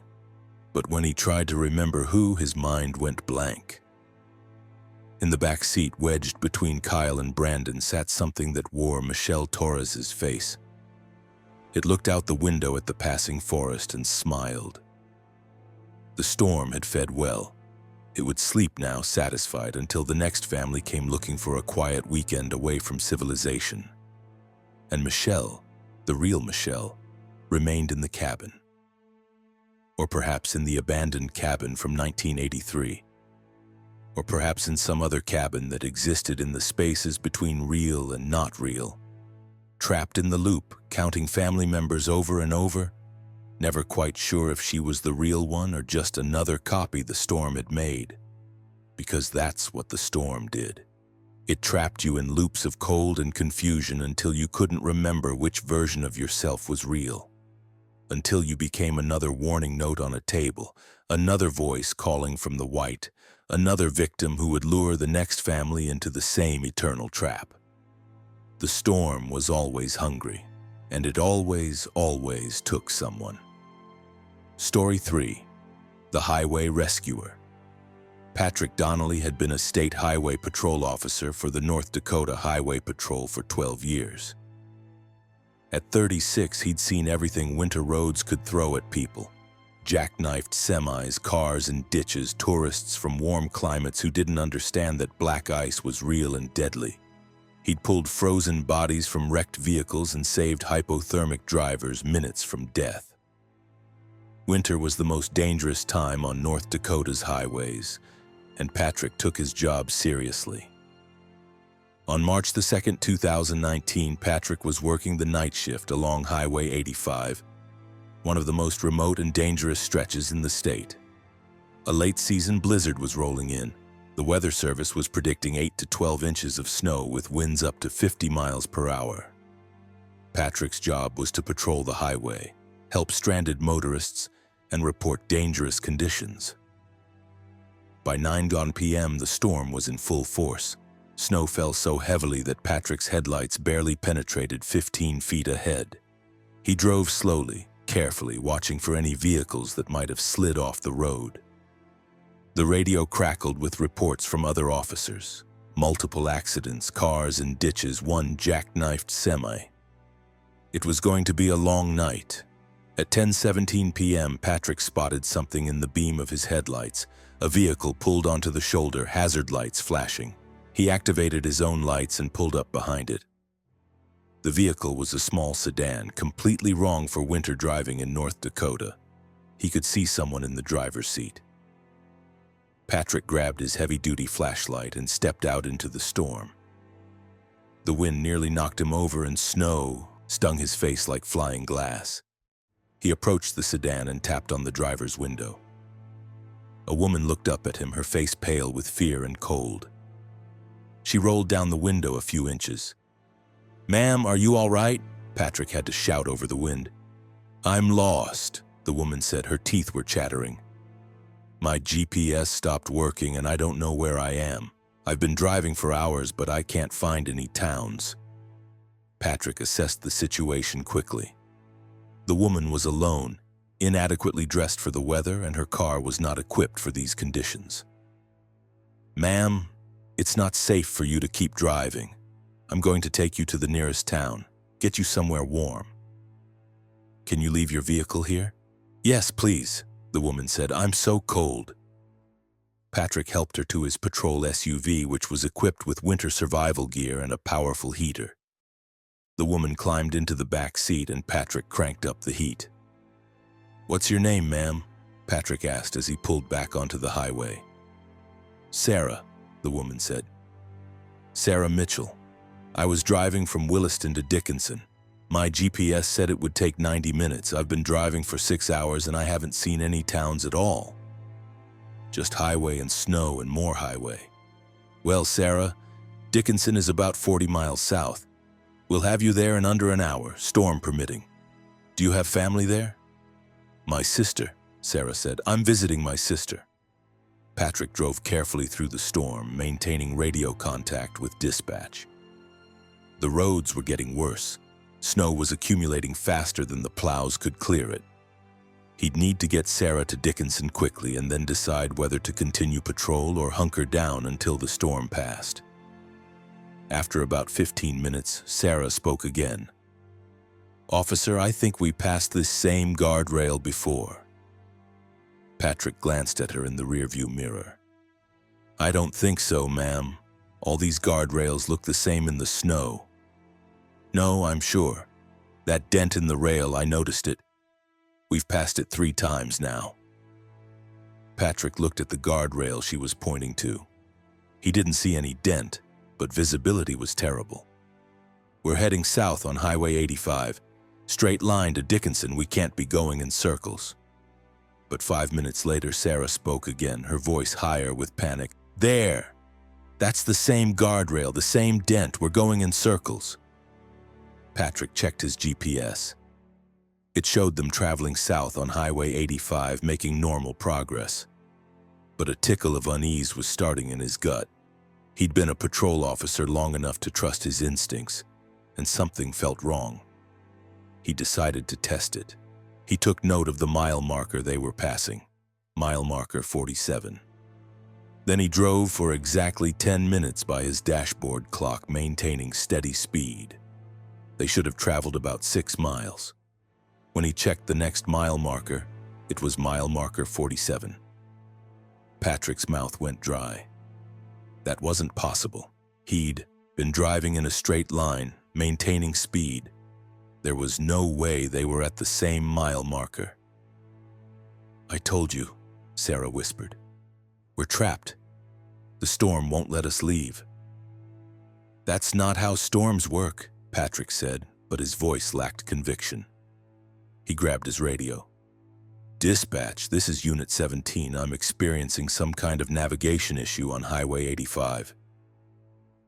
S1: But when he tried to remember who, his mind went blank. In the back seat, wedged between Kyle and Brandon, sat something that wore Michelle Torres's face. It looked out the window at the passing forest and smiled. The storm had fed well. It would sleep now, satisfied, until the next family came looking for a quiet weekend away from civilization. And Michelle, the real Michelle, remained in the cabin. Or perhaps in the abandoned cabin from 1983. Or perhaps in some other cabin that existed in the spaces between real and not real. Trapped in the loop, counting family members over and over, never quite sure if she was the real one or just another copy the storm had made. Because that's what the storm did. It trapped you in loops of cold and confusion until you couldn't remember which version of yourself was real. Until you became another warning note on a table, another voice calling from the white, another victim who would lure the next family into the same eternal trap. The storm was always hungry, and it always took someone. Story 3. The Highway Rescuer. Patrick Donnelly had been a state highway patrol officer for the North Dakota Highway Patrol for 12 years. At 36, he'd seen everything winter roads could throw at people. Jackknifed semis, cars and ditches, tourists from warm climates who didn't understand that black ice was real and deadly. He'd pulled frozen bodies from wrecked vehicles and saved hypothermic drivers minutes from death. Winter was the most dangerous time on North Dakota's highways, and Patrick took his job seriously. On March 2, 2019, Patrick was working the night shift along Highway 85, one of the most remote and dangerous stretches in the state. A late-season blizzard was rolling in. The Weather Service was predicting 8 to 12 inches of snow with winds up to 50 miles per hour. Patrick's job was to patrol the highway, help stranded motorists, and report dangerous conditions. By 9 p.m., the storm was in full force. Snow fell so heavily that Patrick's headlights barely penetrated 15 feet ahead. He drove slowly, carefully, watching for any vehicles that might have slid off the road. The radio crackled with reports from other officers. Multiple accidents, cars in ditches, one jackknifed semi. It was going to be a long night. At 10:17 p.m., Patrick spotted something in the beam of his headlights. A vehicle pulled onto the shoulder, hazard lights flashing. He activated his own lights and pulled up behind it. The vehicle was a small sedan, completely wrong for winter driving in North Dakota. He could see someone in the driver's seat. Patrick grabbed his heavy-duty flashlight and stepped out into the storm. The wind nearly knocked him over and snow stung his face like flying glass. He approached the sedan and tapped on the driver's window. A woman looked up at him, her face pale with fear and cold. She rolled down the window a few inches. "Ma'am, are you all right?" Patrick had to shout over the wind. "I'm lost," the woman said, her teeth were chattering. "My GPS stopped working and I don't know where I am. I've been driving for hours, but I can't find any towns." Patrick assessed the situation quickly. The woman was alone, inadequately dressed for the weather, and her car was not equipped for these conditions. "Ma'am, it's not safe for you to keep driving. I'm going to take you to the nearest town, get you somewhere warm." "Can you leave your vehicle here?" "Yes, please," the woman said. "I'm so cold." Patrick helped her to his patrol SUV, which was equipped with winter survival gear and a powerful heater. The woman climbed into the back seat and Patrick cranked up the heat. "What's your name, ma'am?" Patrick asked as he pulled back onto the highway. "Sarah," the woman said. "Sarah Mitchell. I was driving from Williston to Dickinson. My GPS said it would take 90 minutes. I've been driving for 6 hours and I haven't seen any towns at all. Just highway and snow and more highway. Well, Sarah, Dickinson is about 40 miles south. We'll have you there in under an hour, storm permitting. Do you have family there? My sister, Sarah said. I'm visiting my sister. Patrick drove carefully through the storm, maintaining radio contact with dispatch. The roads were getting worse. Snow was accumulating faster than the plows could clear it. He'd need to get Sarah to Dickinson quickly and then decide whether to continue patrol or hunker down until the storm passed. After about 15 minutes, Sarah spoke again. Officer, I think we passed this same guardrail before. Patrick glanced at her in the rearview mirror. I don't think so, ma'am. All these guardrails look the same in the snow. No, I'm sure. That dent in the rail, I noticed it. We've passed it 3 times now. Patrick looked at the guardrail she was pointing to. He didn't see any dent, but visibility was terrible. We're heading south on Highway 85. Straight line to Dickinson, we can't be going in circles. But 5 minutes later, Sarah spoke again, her voice higher with panic. There! That's the same guardrail, the same dent. We're going in circles. Patrick checked his GPS. It showed them traveling south on Highway 85, making normal progress. But a tickle of unease was starting in his gut. He'd been a patrol officer long enough to trust his instincts, and something felt wrong. He decided to test it. He took note of the mile marker they were passing, mile marker 47. Then he drove for exactly 10 minutes by his dashboard clock, maintaining steady speed. They should have traveled about 6 miles. When he checked the next mile marker, it was mile marker 47. Patrick's mouth went dry. That wasn't possible. He'd been driving in a straight line, maintaining speed. There was no way they were at the same mile marker. I told you, Sarah whispered. We're trapped. The storm won't let us leave. That's not how storms work, Patrick said, but his voice lacked conviction. He grabbed his radio. Dispatch, this is Unit 17. I'm experiencing some kind of navigation issue on Highway 85.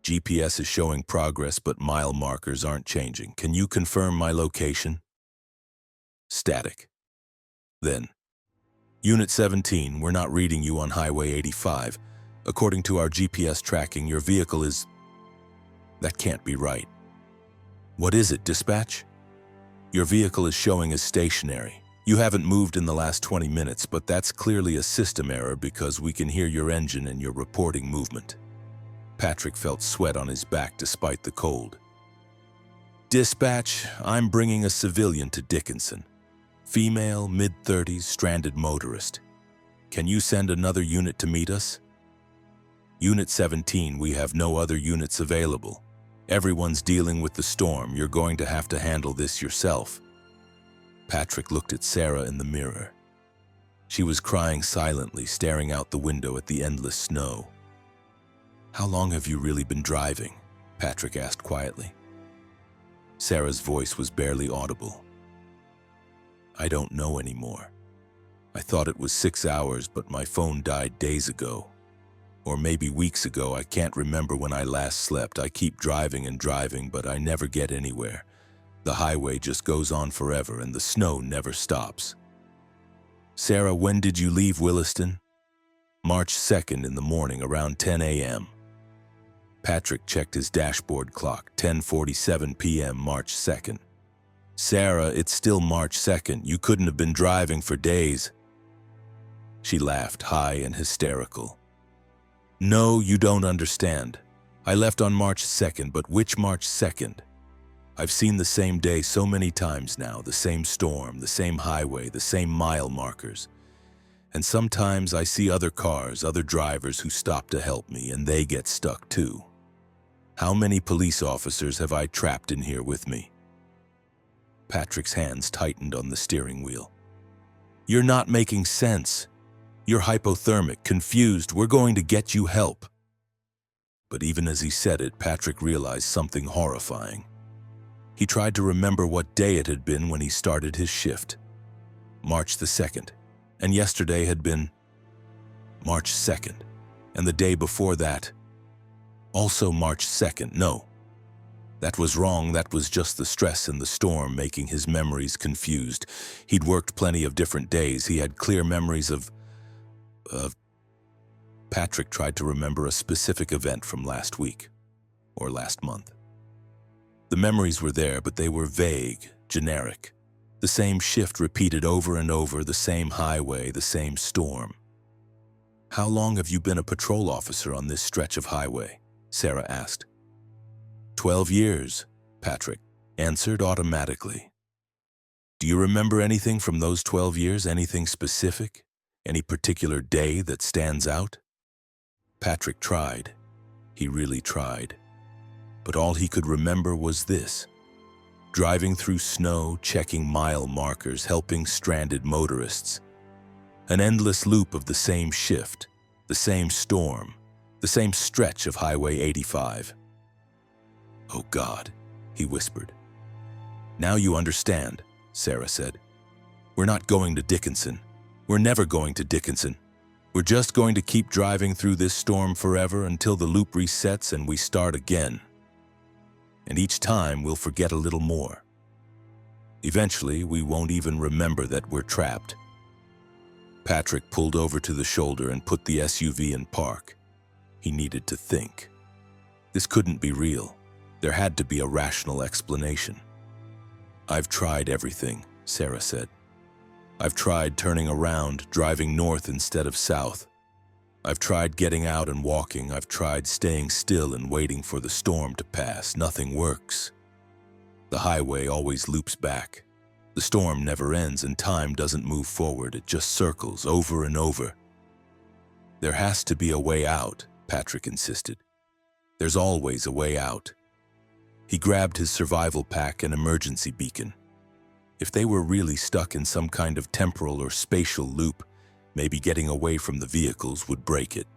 S1: GPS is showing progress, but mile markers aren't changing. Can you confirm my location? Static. Then, Unit 17, we're not reading you on Highway 85. According to our GPS tracking, your vehicle is... That can't be right. What is it, dispatch? Your vehicle is showing as stationary. You haven't moved in the last 20 minutes, but that's clearly a system error because we can hear your engine and you're reporting movement. Patrick felt sweat on his back despite the cold. Dispatch, I'm bringing a civilian to Dickinson. Female, mid-30s, stranded motorist. Can you send another unit to meet us? Unit 17, we have no other units available. Everyone's dealing with the storm. You're going to have to handle this yourself. Patrick looked at Sarah in the mirror. She was crying silently, staring out the window at the endless snow. How long have you really been driving? Patrick asked quietly. Sarah's voice was barely audible. I don't know anymore. I thought it was 6 hours, but my phone died days ago. Or maybe weeks ago. I can't remember when I last slept. I keep driving and driving, but I never get anywhere. The highway just goes on forever and the snow never stops. Sarah, when did you leave Williston? March 2nd in the morning around 10 a.m. Patrick checked his dashboard clock, 10:47 p.m. March 2nd. Sarah, it's still March 2nd. You couldn't have been driving for days. She laughed, high and hysterical. No, you don't understand. I left on March 2nd, but which March 2nd? I've seen the same day so many times now, the same storm, the same highway, the same mile markers. And sometimes I see other cars, other drivers who stop to help me, and they get stuck too. How many police officers have I trapped in here with me? Patrick's hands tightened on the steering wheel. You're not making sense. You're hypothermic, confused. We're going to get you help. But even as he said it, Patrick realized something horrifying. He tried to remember what day it had been when he started his shift. March the 2nd. And yesterday had been March 2nd. And the day before that, also March 2nd. No, that was wrong. That was just the stress and the storm making his memories confused. He'd worked plenty of different days. He had clear memories of... Patrick tried to remember a specific event from last week or last month. The memories were there, but they were vague, generic. The same shift repeated over and over, the same highway, the same storm. "How long have you been a patrol officer on this stretch of highway?" Sarah asked. 12 years, Patrick answered automatically. "Do you remember anything from those 12 years, anything specific? Any particular day that stands out?" Patrick tried. He really tried. But all he could remember was this: driving through snow, checking mile markers, helping stranded motorists. An endless loop of the same shift, the same storm, the same stretch of Highway 85. "Oh God," he whispered. "Now you understand," Sarah said. "We're not going to Dickinson. We're never going to Dickinson. We're just going to keep driving through this storm forever until the loop resets and we start again. And each time we'll forget a little more. Eventually, we won't even remember that we're trapped." Patrick pulled over to the shoulder and put the SUV in park. He needed to think. This couldn't be real. There had to be a rational explanation. "I've tried everything," Sarah said. "I've tried turning around, driving north instead of south. I've tried getting out and walking. I've tried staying still and waiting for the storm to pass. Nothing works. The highway always loops back. The storm never ends and time doesn't move forward. It just circles over and over." "There has to be a way out," Patrick insisted. "There's always a way out." He grabbed his survival pack and emergency beacon. If they were really stuck in some kind of temporal or spatial loop, maybe getting away from the vehicles would break it.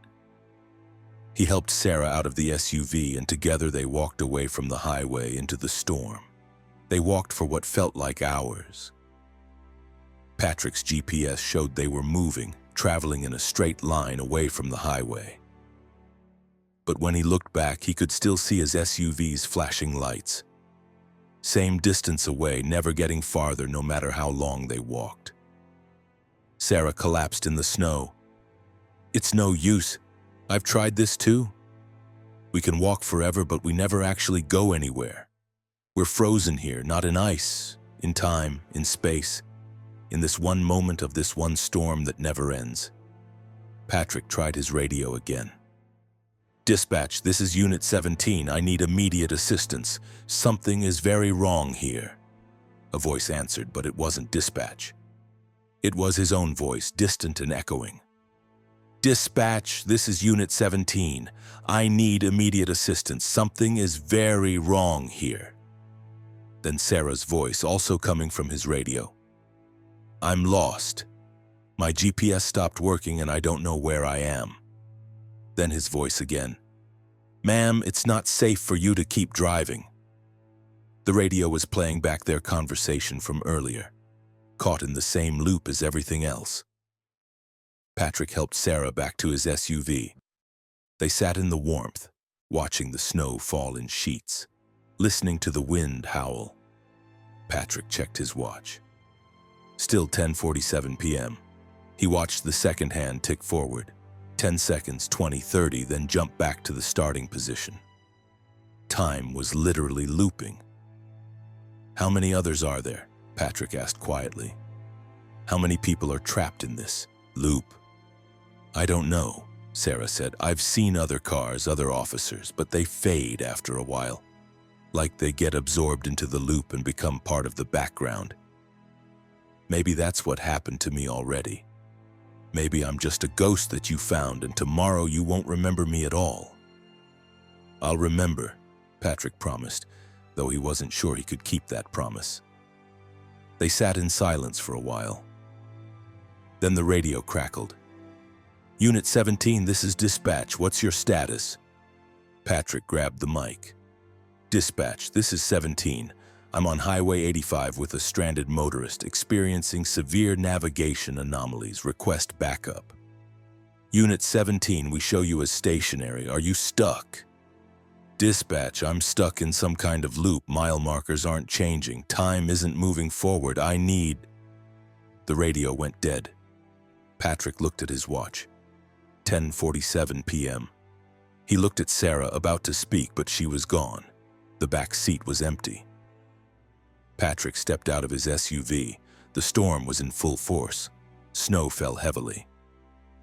S1: He helped Sarah out of the SUV, and together they walked away from the highway into the storm. They walked for what felt like hours. Patrick's GPS showed they were moving, traveling in a straight line away from the highway. But when he looked back, he could still see his SUV's flashing lights. Same distance away, never getting farther no matter how long they walked. Sarah collapsed in the snow. "It's no use. I've tried this too. We can walk forever, but we never actually go anywhere. We're frozen here, not in ice, in time, in space, in this one moment of this one storm that never ends." Patrick tried his radio again. "Dispatch, this is Unit 17. I need immediate assistance. Something is very wrong here." A voice answered, but it wasn't dispatch. It was his own voice, distant and echoing. "Dispatch, this is Unit 17. I need immediate assistance. Something is very wrong here." Then Sarah's voice, also coming from his radio. "I'm lost. My GPS stopped working and I don't know where I am." Then his voice again. "Ma'am, it's not safe for you to keep driving." The radio was playing back their conversation from earlier, caught in the same loop as everything else. Patrick helped Sarah back to his SUV. They sat in the warmth, watching the snow fall in sheets, listening to the wind howl. Patrick checked his watch. Still 10:47 p.m. He watched the second hand tick forward. 10 seconds, 20, 30, then jump back to the starting position. Time was literally looping. "How many others are there?" Patrick asked quietly. "How many people are trapped in this loop?" "I don't know," Sarah said. "I've seen other cars, other officers, but they fade after a while. Like they get absorbed into the loop and become part of the background. Maybe that's what happened to me already. Maybe I'm just a ghost that you found, and tomorrow you won't remember me at all." "I'll remember," Patrick promised, though he wasn't sure he could keep that promise. They sat in silence for a while. Then the radio crackled. "Unit 17, this is dispatch. What's your status?" Patrick grabbed the mic. "Dispatch, this is 17. I'm on Highway 85 with a stranded motorist experiencing severe navigation anomalies. Request backup. Unit 17, we show you as stationary. Are you stuck? Dispatch, I'm stuck in some kind of loop. Mile markers aren't changing. Time isn't moving forward. I need... The radio went dead. Patrick looked at his watch. 10:47 p.m. He looked at Sarah, about to speak, but she was gone. The back seat was empty. Patrick stepped out of his SUV. The storm was in full force. Snow fell heavily.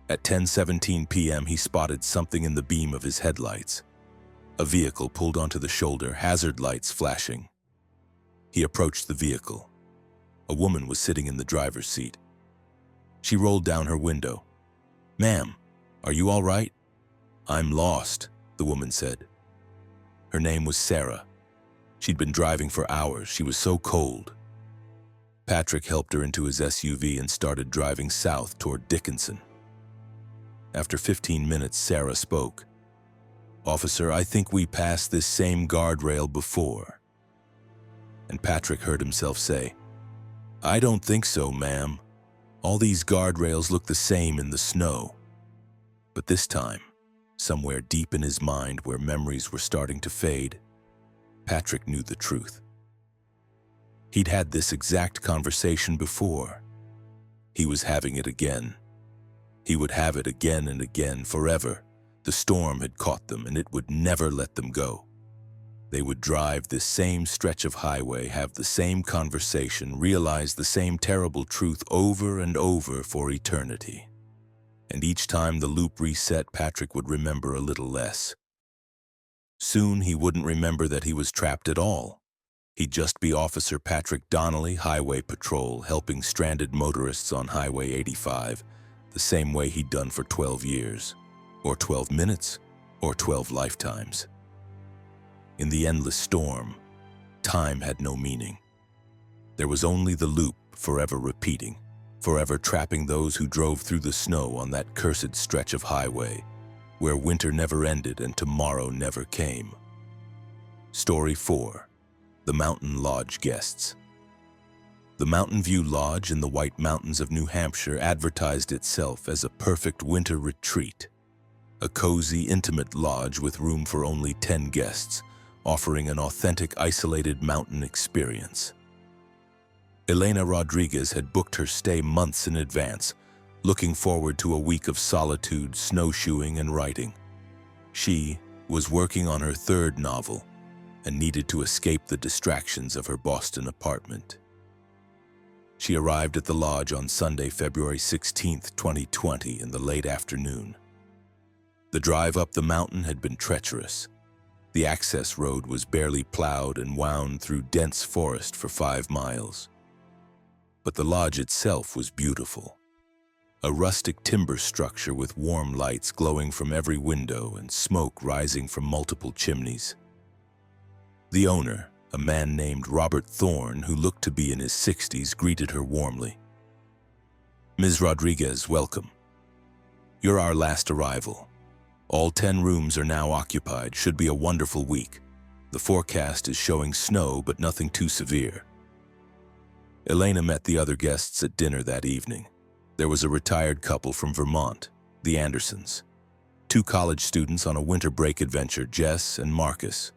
S1: At 10:17 p.m., he spotted something in the beam of his headlights. A vehicle pulled onto the shoulder, hazard lights flashing. He approached the vehicle. A woman was sitting in the driver's seat. She rolled down her window. "Ma'am, are you all right?" "I'm lost," the woman said. Her name was Sarah. She'd been driving for hours. She was so cold. Patrick helped her into his SUV and started driving south toward Dickinson. After 15 minutes, Sarah spoke. "Officer, I think we passed this same guardrail before." And Patrick heard himself say, "I don't think so, ma'am. All these guardrails look the same in the snow." But this time, somewhere deep in his mind where memories were starting to fade, Patrick knew the truth. He'd had this exact conversation before. He was having it again. He would have it again and again, forever. The storm had caught them, and it would never let them go. They would drive this same stretch of highway, have the same conversation, realize the same terrible truth over and over for eternity. And each time the loop reset, Patrick would remember a little less. Soon he wouldn't remember that he was trapped at all. He'd just be Officer Patrick Donnelly, Highway Patrol, helping stranded motorists on Highway 85, the same way he'd done for 12 years, or 12 minutes, or 12 lifetimes. In the endless storm, time had no meaning. There was only the loop, forever repeating, forever trapping those who drove through the snow on that cursed stretch of highway, where winter never ended and tomorrow never came. Story 4. The Mountain Lodge Guests. The Mountain View Lodge in the White Mountains of New Hampshire advertised itself as a perfect winter retreat. A cozy, intimate lodge with room for only 10 guests, offering an authentic, isolated mountain experience. Elena Rodriguez had booked her stay months in advance, looking forward to a week of solitude, snowshoeing, and writing. She was working on her third novel and needed to escape the distractions of her Boston apartment. She arrived at the lodge on Sunday, February 16, 2020, in the late afternoon. The drive up the mountain had been treacherous. The access road was barely plowed and wound through dense forest for 5 miles. But the lodge itself was beautiful. A rustic timber structure with warm lights glowing from every window and smoke rising from multiple chimneys. The owner, a man named Robert Thorne, who looked to be in his 60s, greeted her warmly. "Ms. Rodriguez, welcome. You're our last arrival. All 10 rooms are now occupied. Should be a wonderful week. The forecast is showing snow, but nothing too severe." Elena met the other guests at dinner that evening. There was a retired couple from Vermont, the Andersons. 2 college students on a winter break adventure, Jess and Marcus.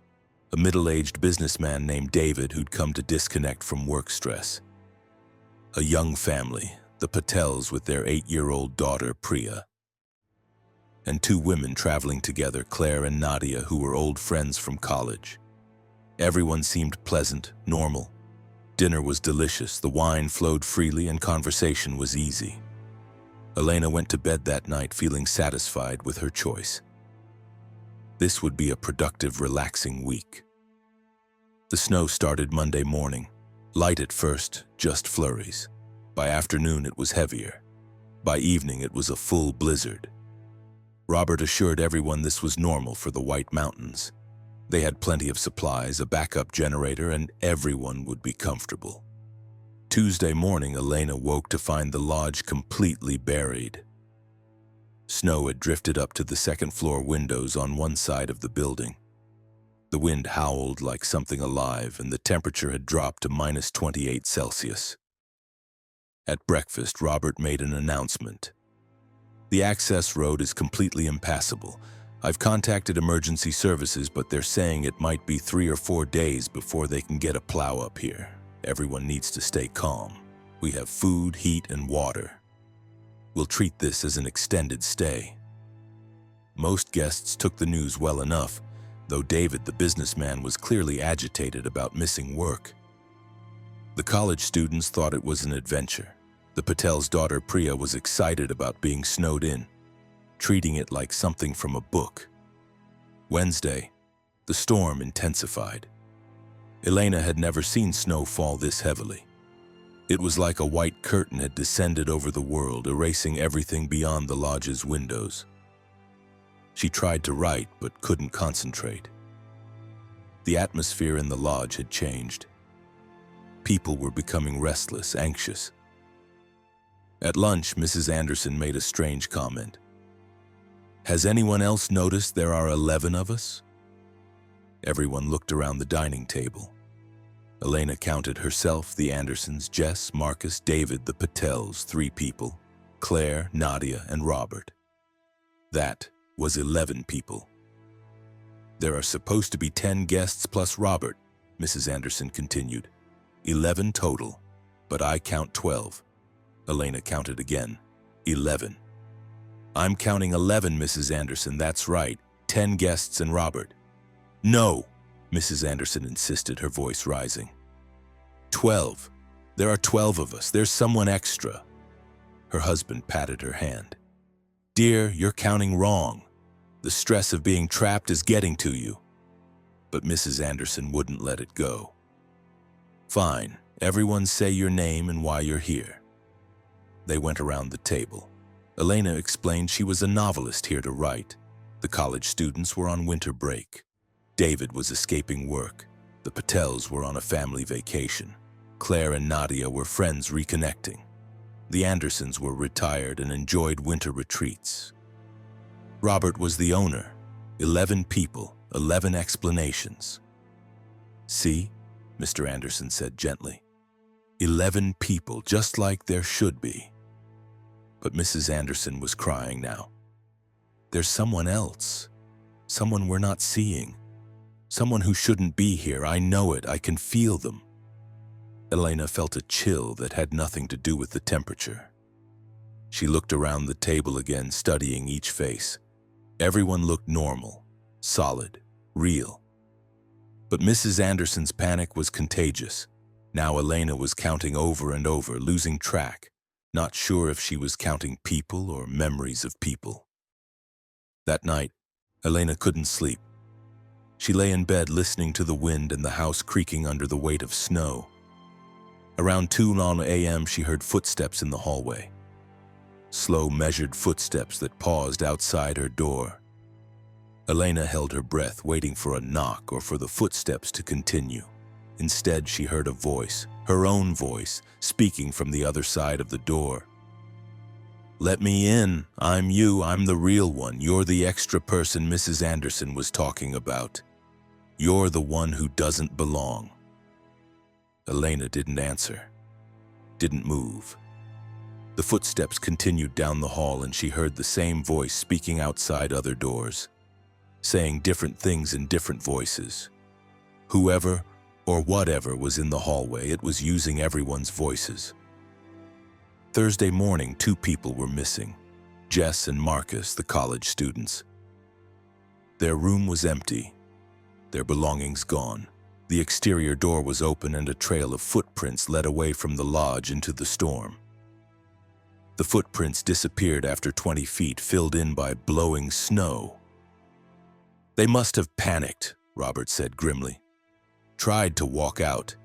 S1: A middle-aged businessman named David who'd come to disconnect from work stress. A young family, the Patels with their 8-year-old daughter, Priya. And 2 women traveling together, Claire and Nadia, who were old friends from college. Everyone seemed pleasant, normal. Dinner was delicious, the wine flowed freely, and conversation was easy. Elena went to bed that night feeling satisfied with her choice. This would be a productive, relaxing week. The snow started Monday morning. Light at first, just flurries. By afternoon, it was heavier. By evening, it was a full blizzard. Robert assured everyone this was normal for the White Mountains. They had plenty of supplies, a backup generator, and everyone would be comfortable. Tuesday morning, Elena woke to find the lodge completely buried. Snow had drifted up to the second-floor windows on one side of the building. The wind howled like something alive, and the temperature had dropped to -28°C. At breakfast, Robert made an announcement. "The access road is completely impassable. I've contacted emergency services, but they're saying it might be 3 or 4 days before they can get a plow up here. Everyone needs to stay calm. We have food, heat, and water. We'll treat this as an extended stay." Most guests took the news well enough, though David, the businessman, was clearly agitated about missing work. The college students thought it was an adventure. The Patel's daughter Priya was excited about being snowed in, treating it like something from a book. Wednesday, the storm intensified. Elena had never seen snow fall this heavily. It was like a white curtain had descended over the world, erasing everything beyond the lodge's windows. She tried to write, but couldn't concentrate. The atmosphere in the lodge had changed. People were becoming restless, anxious. At lunch, Mrs. Anderson made a strange comment. "Has anyone else noticed there are 11 of us?" Everyone looked around the dining table. Elena counted herself, the Andersons, Jess, Marcus, David, the Patels, 3 people, Claire, Nadia, and Robert. That was 11 people. "There are supposed to be 10 guests plus Robert," Mrs. Anderson continued. 11 total, but I count 12. Elena counted again. 11. "I'm counting 11, Mrs. Anderson, that's right. 10 guests and Robert." "No," Mrs. Anderson insisted, her voice rising. 12. There are 12 of us. There's someone extra. Her husband patted her hand. "Dear, you're counting wrong. The stress of being trapped is getting to you." But Mrs. Anderson wouldn't let it go. "Fine. Everyone say your name and why you're here." They went around the table. Elena explained she was a novelist here to write. The college students were on winter break. David was escaping work. The Patels were on a family vacation. Claire and Nadia were friends reconnecting. The Andersons were retired and enjoyed winter retreats. Robert was the owner. 11 people, 11 explanations. "See?" Mr. Anderson said gently. 11 people, just like there should be. But Mrs. Anderson was crying now. "There's someone else. Someone we're not seeing. Someone who shouldn't be here. I know it. I can feel them." Elena felt a chill that had nothing to do with the temperature. She looked around the table again, studying each face. Everyone looked normal, solid, real. But Mrs. Anderson's panic was contagious. Now Elena was counting over and over, losing track, not sure if she was counting people or memories of people. That night, Elena couldn't sleep. She lay in bed listening to the wind and the house creaking under the weight of snow. Around 2 a.m., she heard footsteps in the hallway. Slow, measured footsteps that paused outside her door. Elena held her breath, waiting for a knock or for the footsteps to continue. Instead, she heard a voice, her own voice, speaking from the other side of the door. "Let me in. I'm you. I'm the real one. You're the extra person Mrs. Anderson was talking about. You're the one who doesn't belong." Elena didn't answer, didn't move. The footsteps continued down the hall, and she heard the same voice speaking outside other doors, saying different things in different voices. Whoever or whatever was in the hallway, it was using everyone's voices. Thursday morning, 2 people were missing, Jess and Marcus, the college students. Their room was empty, their belongings gone. The exterior door was open and a trail of footprints led away from the lodge into the storm. The footprints disappeared after 20 feet, filled in by blowing snow. "They must have panicked," Robert said grimly. "Tried to walk out.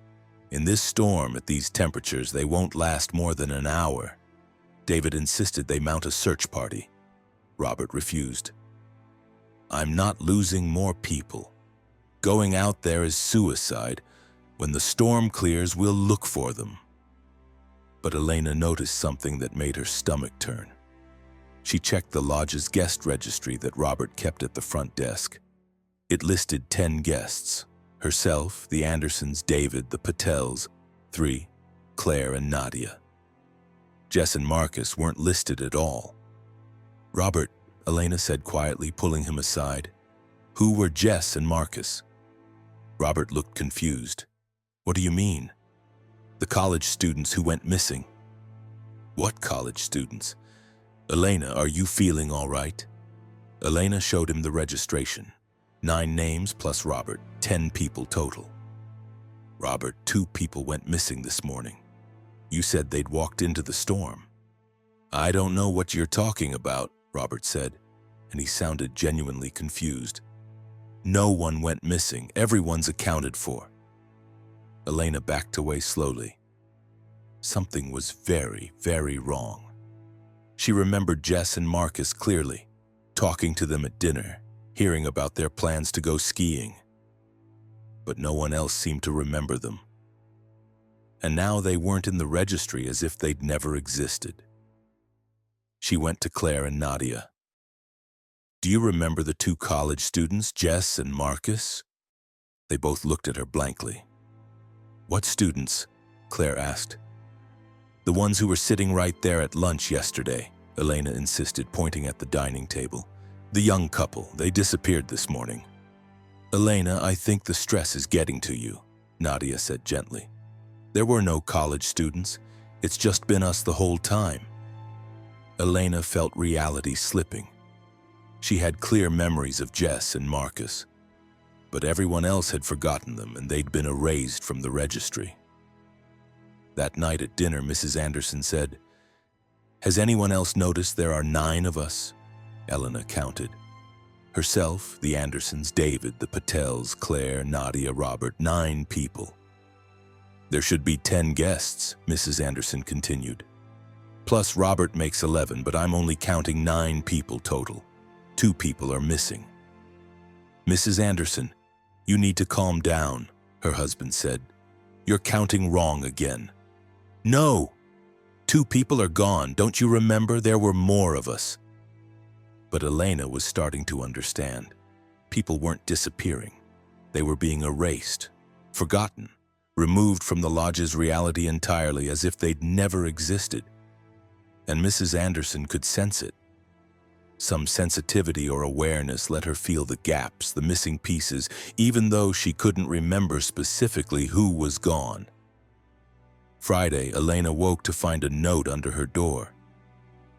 S1: In this storm, at these temperatures, they won't last more than an hour." David insisted they mount a search party. Robert refused. "I'm not losing more people. Going out there is suicide. When the storm clears, we'll look for them." But Elena noticed something that made her stomach turn. She checked the lodge's guest registry that Robert kept at the front desk. It listed 10 guests: herself, the Andersons, David, the Patels, 3, Claire and Nadia. Jess and Marcus weren't listed at all. "Robert," Elena said quietly, pulling him aside. "Who were Jess and Marcus?" Robert looked confused. "What do you mean?" "The college students who went missing." "What college students?" "Elena, are you feeling all right?" Elena showed him the registration. 9 names plus Robert, 10 people total. "Robert, 2 people went missing this morning. You said they'd walked into the storm." "I don't know what you're talking about," Robert said, and he sounded genuinely confused. "No one went missing. Everyone's accounted for." Elena backed away slowly. Something was very, very wrong. She remembered Jess and Marcus clearly, talking to them at dinner, hearing about their plans to go skiing. But no one else seemed to remember them. And now they weren't in the registry, as if they'd never existed. She went to Claire and Nadia. "Do you remember the 2 college students, Jess and Marcus?" They both looked at her blankly. "What students?" Claire asked. "The ones who were sitting right there at lunch yesterday," Elena insisted, pointing at the dining table. "The young couple, they disappeared this morning." "Elena, I think the stress is getting to you," Nadia said gently. "There were no college students. It's just been us the whole time." Elena felt reality slipping. She had clear memories of Jess and Marcus, but everyone else had forgotten them and they'd been erased from the registry. That night at dinner, Mrs. Anderson said, "Has anyone else noticed there are 9 of us?" Elena counted. Herself, the Andersons, David, the Patels, Claire, Nadia, Robert, 9 people. "There should be 10 guests," Mrs. Anderson continued. "Plus Robert makes 11, but I'm only counting 9 people total. 2 people are missing." "Mrs. Anderson, you need to calm down," her husband said. "You're counting wrong again." "No! 2 people are gone. Don't you remember? There were more of us." But Elena was starting to understand. People weren't disappearing. They were being erased, forgotten, removed from the lodge's reality entirely, as if they'd never existed. And Mrs. Anderson could sense it. Some sensitivity or awareness let her feel the gaps, the missing pieces, even though she couldn't remember specifically who was gone. Friday, Elena woke to find a note under her door.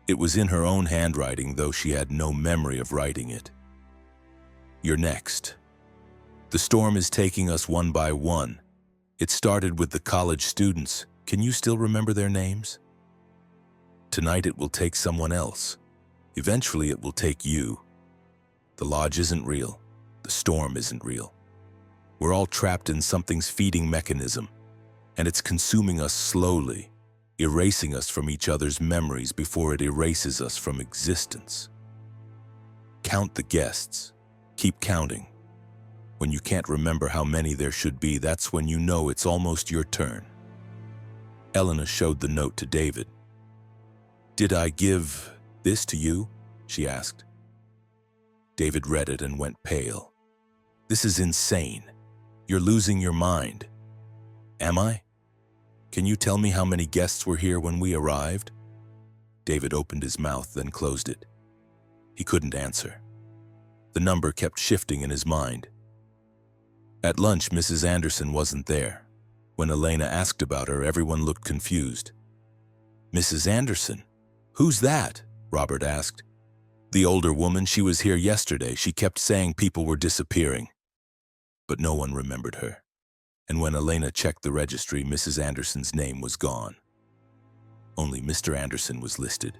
S1: It was in her own handwriting, though she had no memory of writing it. "You're next. The storm is taking us one by one. It started with the college students. Can you still remember their names? Tonight it will take someone else. Eventually it will take you. The lodge isn't real. The storm isn't real. We're all trapped in something's feeding mechanism, and it's consuming us slowly, erasing us from each other's memories before it erases us from existence. Count the guests. Keep counting. When you can't remember how many there should be, that's when you know it's almost your turn." Elena showed the note to David. "Did I give this to you?" she asked. David read it and went pale. "This is insane. You're losing your mind." "Am I? Can you tell me how many guests were here when we arrived?" David opened his mouth, then closed it. He couldn't answer. The number kept shifting in his mind. At lunch, Mrs. Anderson wasn't there. When Elena asked about her, everyone looked confused. "Mrs. Anderson? Who's that?" Robert asked. "The older woman. She was here yesterday. She kept saying people were disappearing." But no one remembered her. And when Elena checked the registry, Mrs. Anderson's name was gone. Only Mr. Anderson was listed,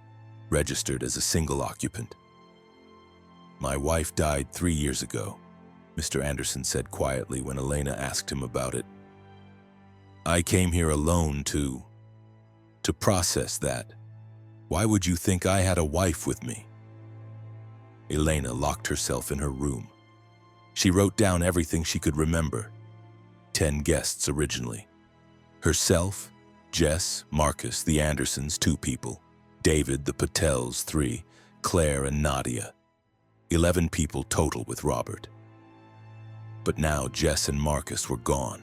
S1: registered as a single occupant. "My wife died 3 years ago," Mr. Anderson said quietly when Elena asked him about it. "I came here alone to process that. Why would you think I had a wife with me?" Elena locked herself in her room. She wrote down everything she could remember. 10 guests originally. Herself, Jess, Marcus, the Andersons, 2 people. David, the Patels, 3. Claire and Nadia. 11 people total with Robert. But now Jess and Marcus were gone,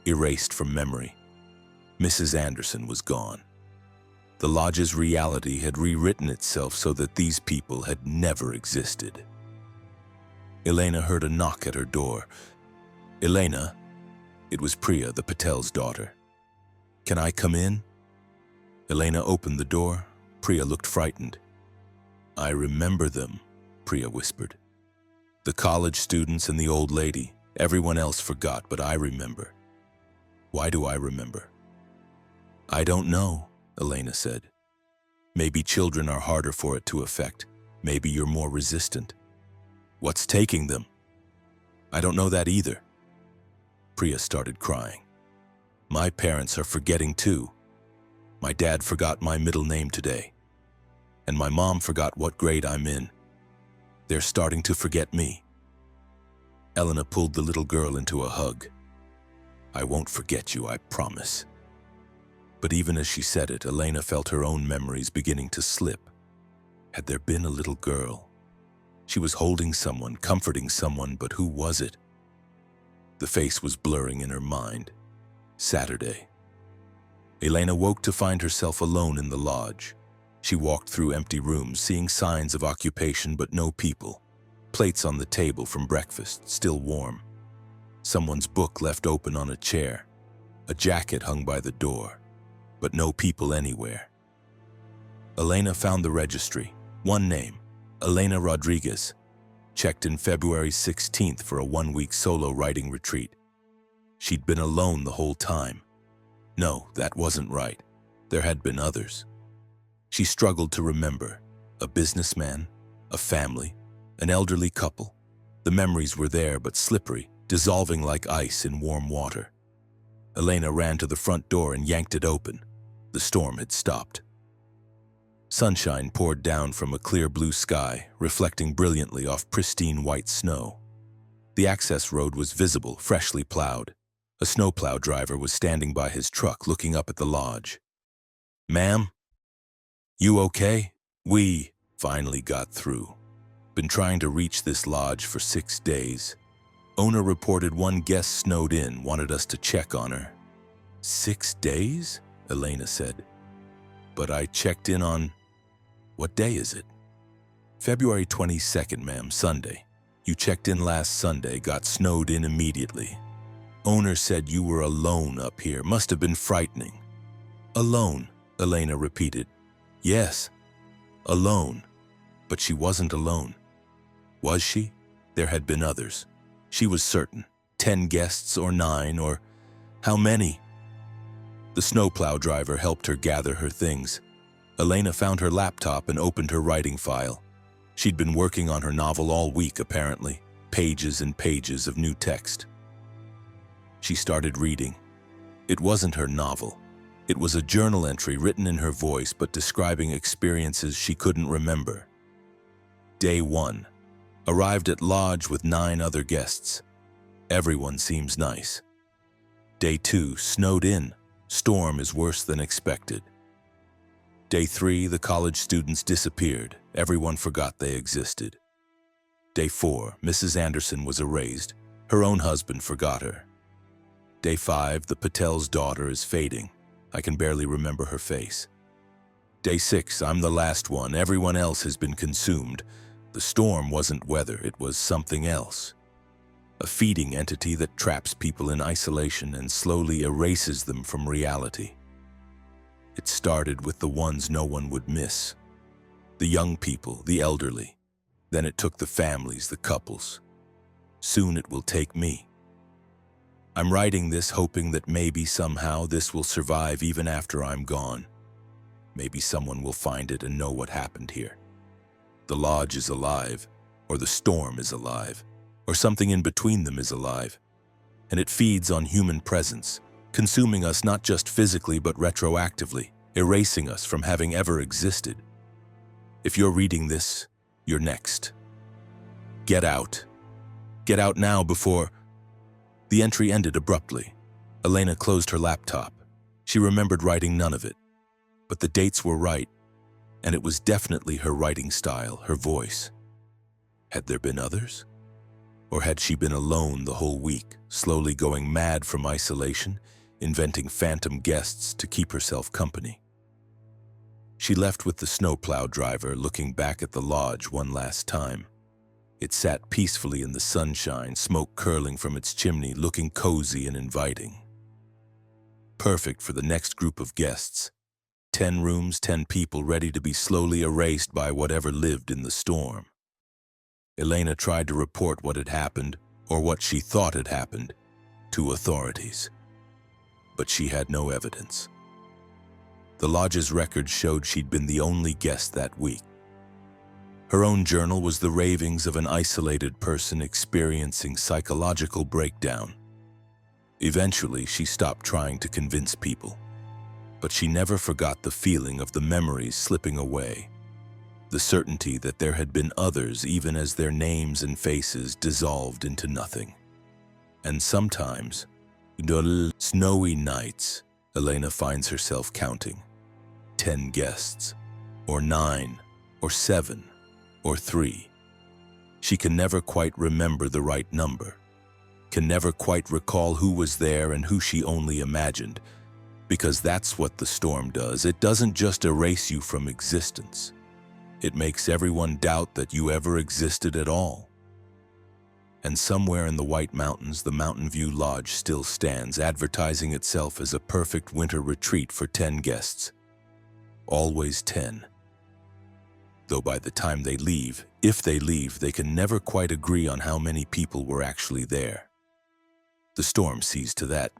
S1: erased from memory. Mrs. Anderson was gone. The lodge's reality had rewritten itself so that these people had never existed. Elena heard a knock at her door. Elena, it was Priya, the Patel's daughter. "Can I come in?" Elena opened the door. Priya looked frightened. "I remember them," Priya whispered. "The college students and the old lady. Everyone else forgot, but I remember." "Why do I remember?" "I don't know," Elena said. "Maybe children are harder for it to affect. Maybe you're more resistant." "What's taking them?" "I don't know that either." Priya started crying. "My parents are forgetting too. My dad forgot my middle name today. And my mom forgot what grade I'm in. They're starting to forget me." Elena pulled the little girl into a hug. "I won't forget you, I promise." But even as she said it, Elena felt her own memories beginning to slip. Had there been a little girl? She was holding someone, comforting someone, but who was it? The face was blurring in her mind. Saturday. Elena woke to find herself alone in the lodge. She walked through empty rooms, seeing signs of occupation but no people. Plates on the table from breakfast, still warm. Someone's book left open on a chair. A jacket hung by the door, but no people anywhere. Elena found the registry. One name, Elena Rodriguez. Checked in February 16th for a one-week solo writing retreat. She'd been alone the whole time. No, that wasn't right. There had been others. She struggled to remember. A businessman, a family, an elderly couple. The memories were there but slippery, dissolving like ice in warm water. Elena ran to the front door and yanked it open. The storm had stopped. Sunshine poured down from a clear blue sky, reflecting brilliantly off pristine white snow. The access road was visible, freshly plowed. A snowplow driver was standing by his truck, looking up at the lodge. "Ma'am? You okay? We finally got through. Been trying to reach this lodge for 6 days. Owner reported one guest snowed in, wanted us to check on her." "6 days?" Elena said. "But I checked in on... What day is it?" "February 22nd, ma'am, Sunday. You checked in last Sunday, got snowed in immediately. Owner said you were alone up here. Must have been frightening." "Alone," Elena repeated. "Yes, alone." But she wasn't alone. Was she? There had been others. She was certain. 10 guests or 9 or... How many? The snowplow driver helped her gather her things. Elena found her laptop and opened her writing file. She'd been working on her novel all week, apparently. Pages and pages of new text. She started reading. It wasn't her novel. It was a journal entry written in her voice but describing experiences she couldn't remember. Day 1. Arrived at lodge with 9 other guests. Everyone seems nice. Day 2. Snowed in. Storm is worse than expected. Day 3. The college students disappeared. Everyone forgot they existed. Day 4. Mrs. Anderson was erased. Her own husband forgot her. Day 5. The Patel's daughter is fading. I can barely remember her face. Day 6. I'm the last one. Everyone else has been consumed. The storm wasn't weather, it was something else. A feeding entity that traps people in isolation and slowly erases them from reality. It started with the ones no one would miss. The young people, the elderly. Then it took the families, the couples. Soon it will take me. I'm writing this hoping that maybe somehow this will survive even after I'm gone. Maybe someone will find it and know what happened here. The lodge is alive, or the storm is alive, or something in between them is alive. And it feeds on human presence, consuming us not just physically but retroactively, erasing us from having ever existed. If you're reading this, you're next. Get out. Get out now before... The entry ended abruptly. Elena closed her laptop. She remembered writing none of it. But the dates were right, and it was definitely her writing style, her voice. Had there been others? Or had she been alone the whole week, slowly going mad from isolation, inventing phantom guests to keep herself company? She left with the snowplow driver, looking back at the lodge one last time. It sat peacefully in the sunshine, smoke curling from its chimney, looking cozy and inviting. Perfect for the next group of guests. 10 rooms, 10 people ready to be slowly erased by whatever lived in the storm. Elena tried to report what had happened, or what she thought had happened, to authorities. But she had no evidence. The lodge's records showed she'd been the only guest that week. Her own journal was the ravings of an isolated person experiencing psychological breakdown. Eventually, she stopped trying to convince people. But she never forgot the feeling of the memories slipping away. The certainty that there had been others even as their names and faces dissolved into nothing. And sometimes, snowy nights, Elena finds herself counting. 10 guests, or 9, or 7, or 3. She can never quite remember the right number, can never quite recall who was there and who she only imagined, because that's what the storm does. It doesn't just erase you from existence. It makes everyone doubt that you ever existed at all. And somewhere in the White Mountains, the Mountain View Lodge still stands, advertising itself as a perfect winter retreat for 10 guests. Always 10. Though by the time they leave, if they leave, they can never quite agree on how many people were actually there. The storm sees to that.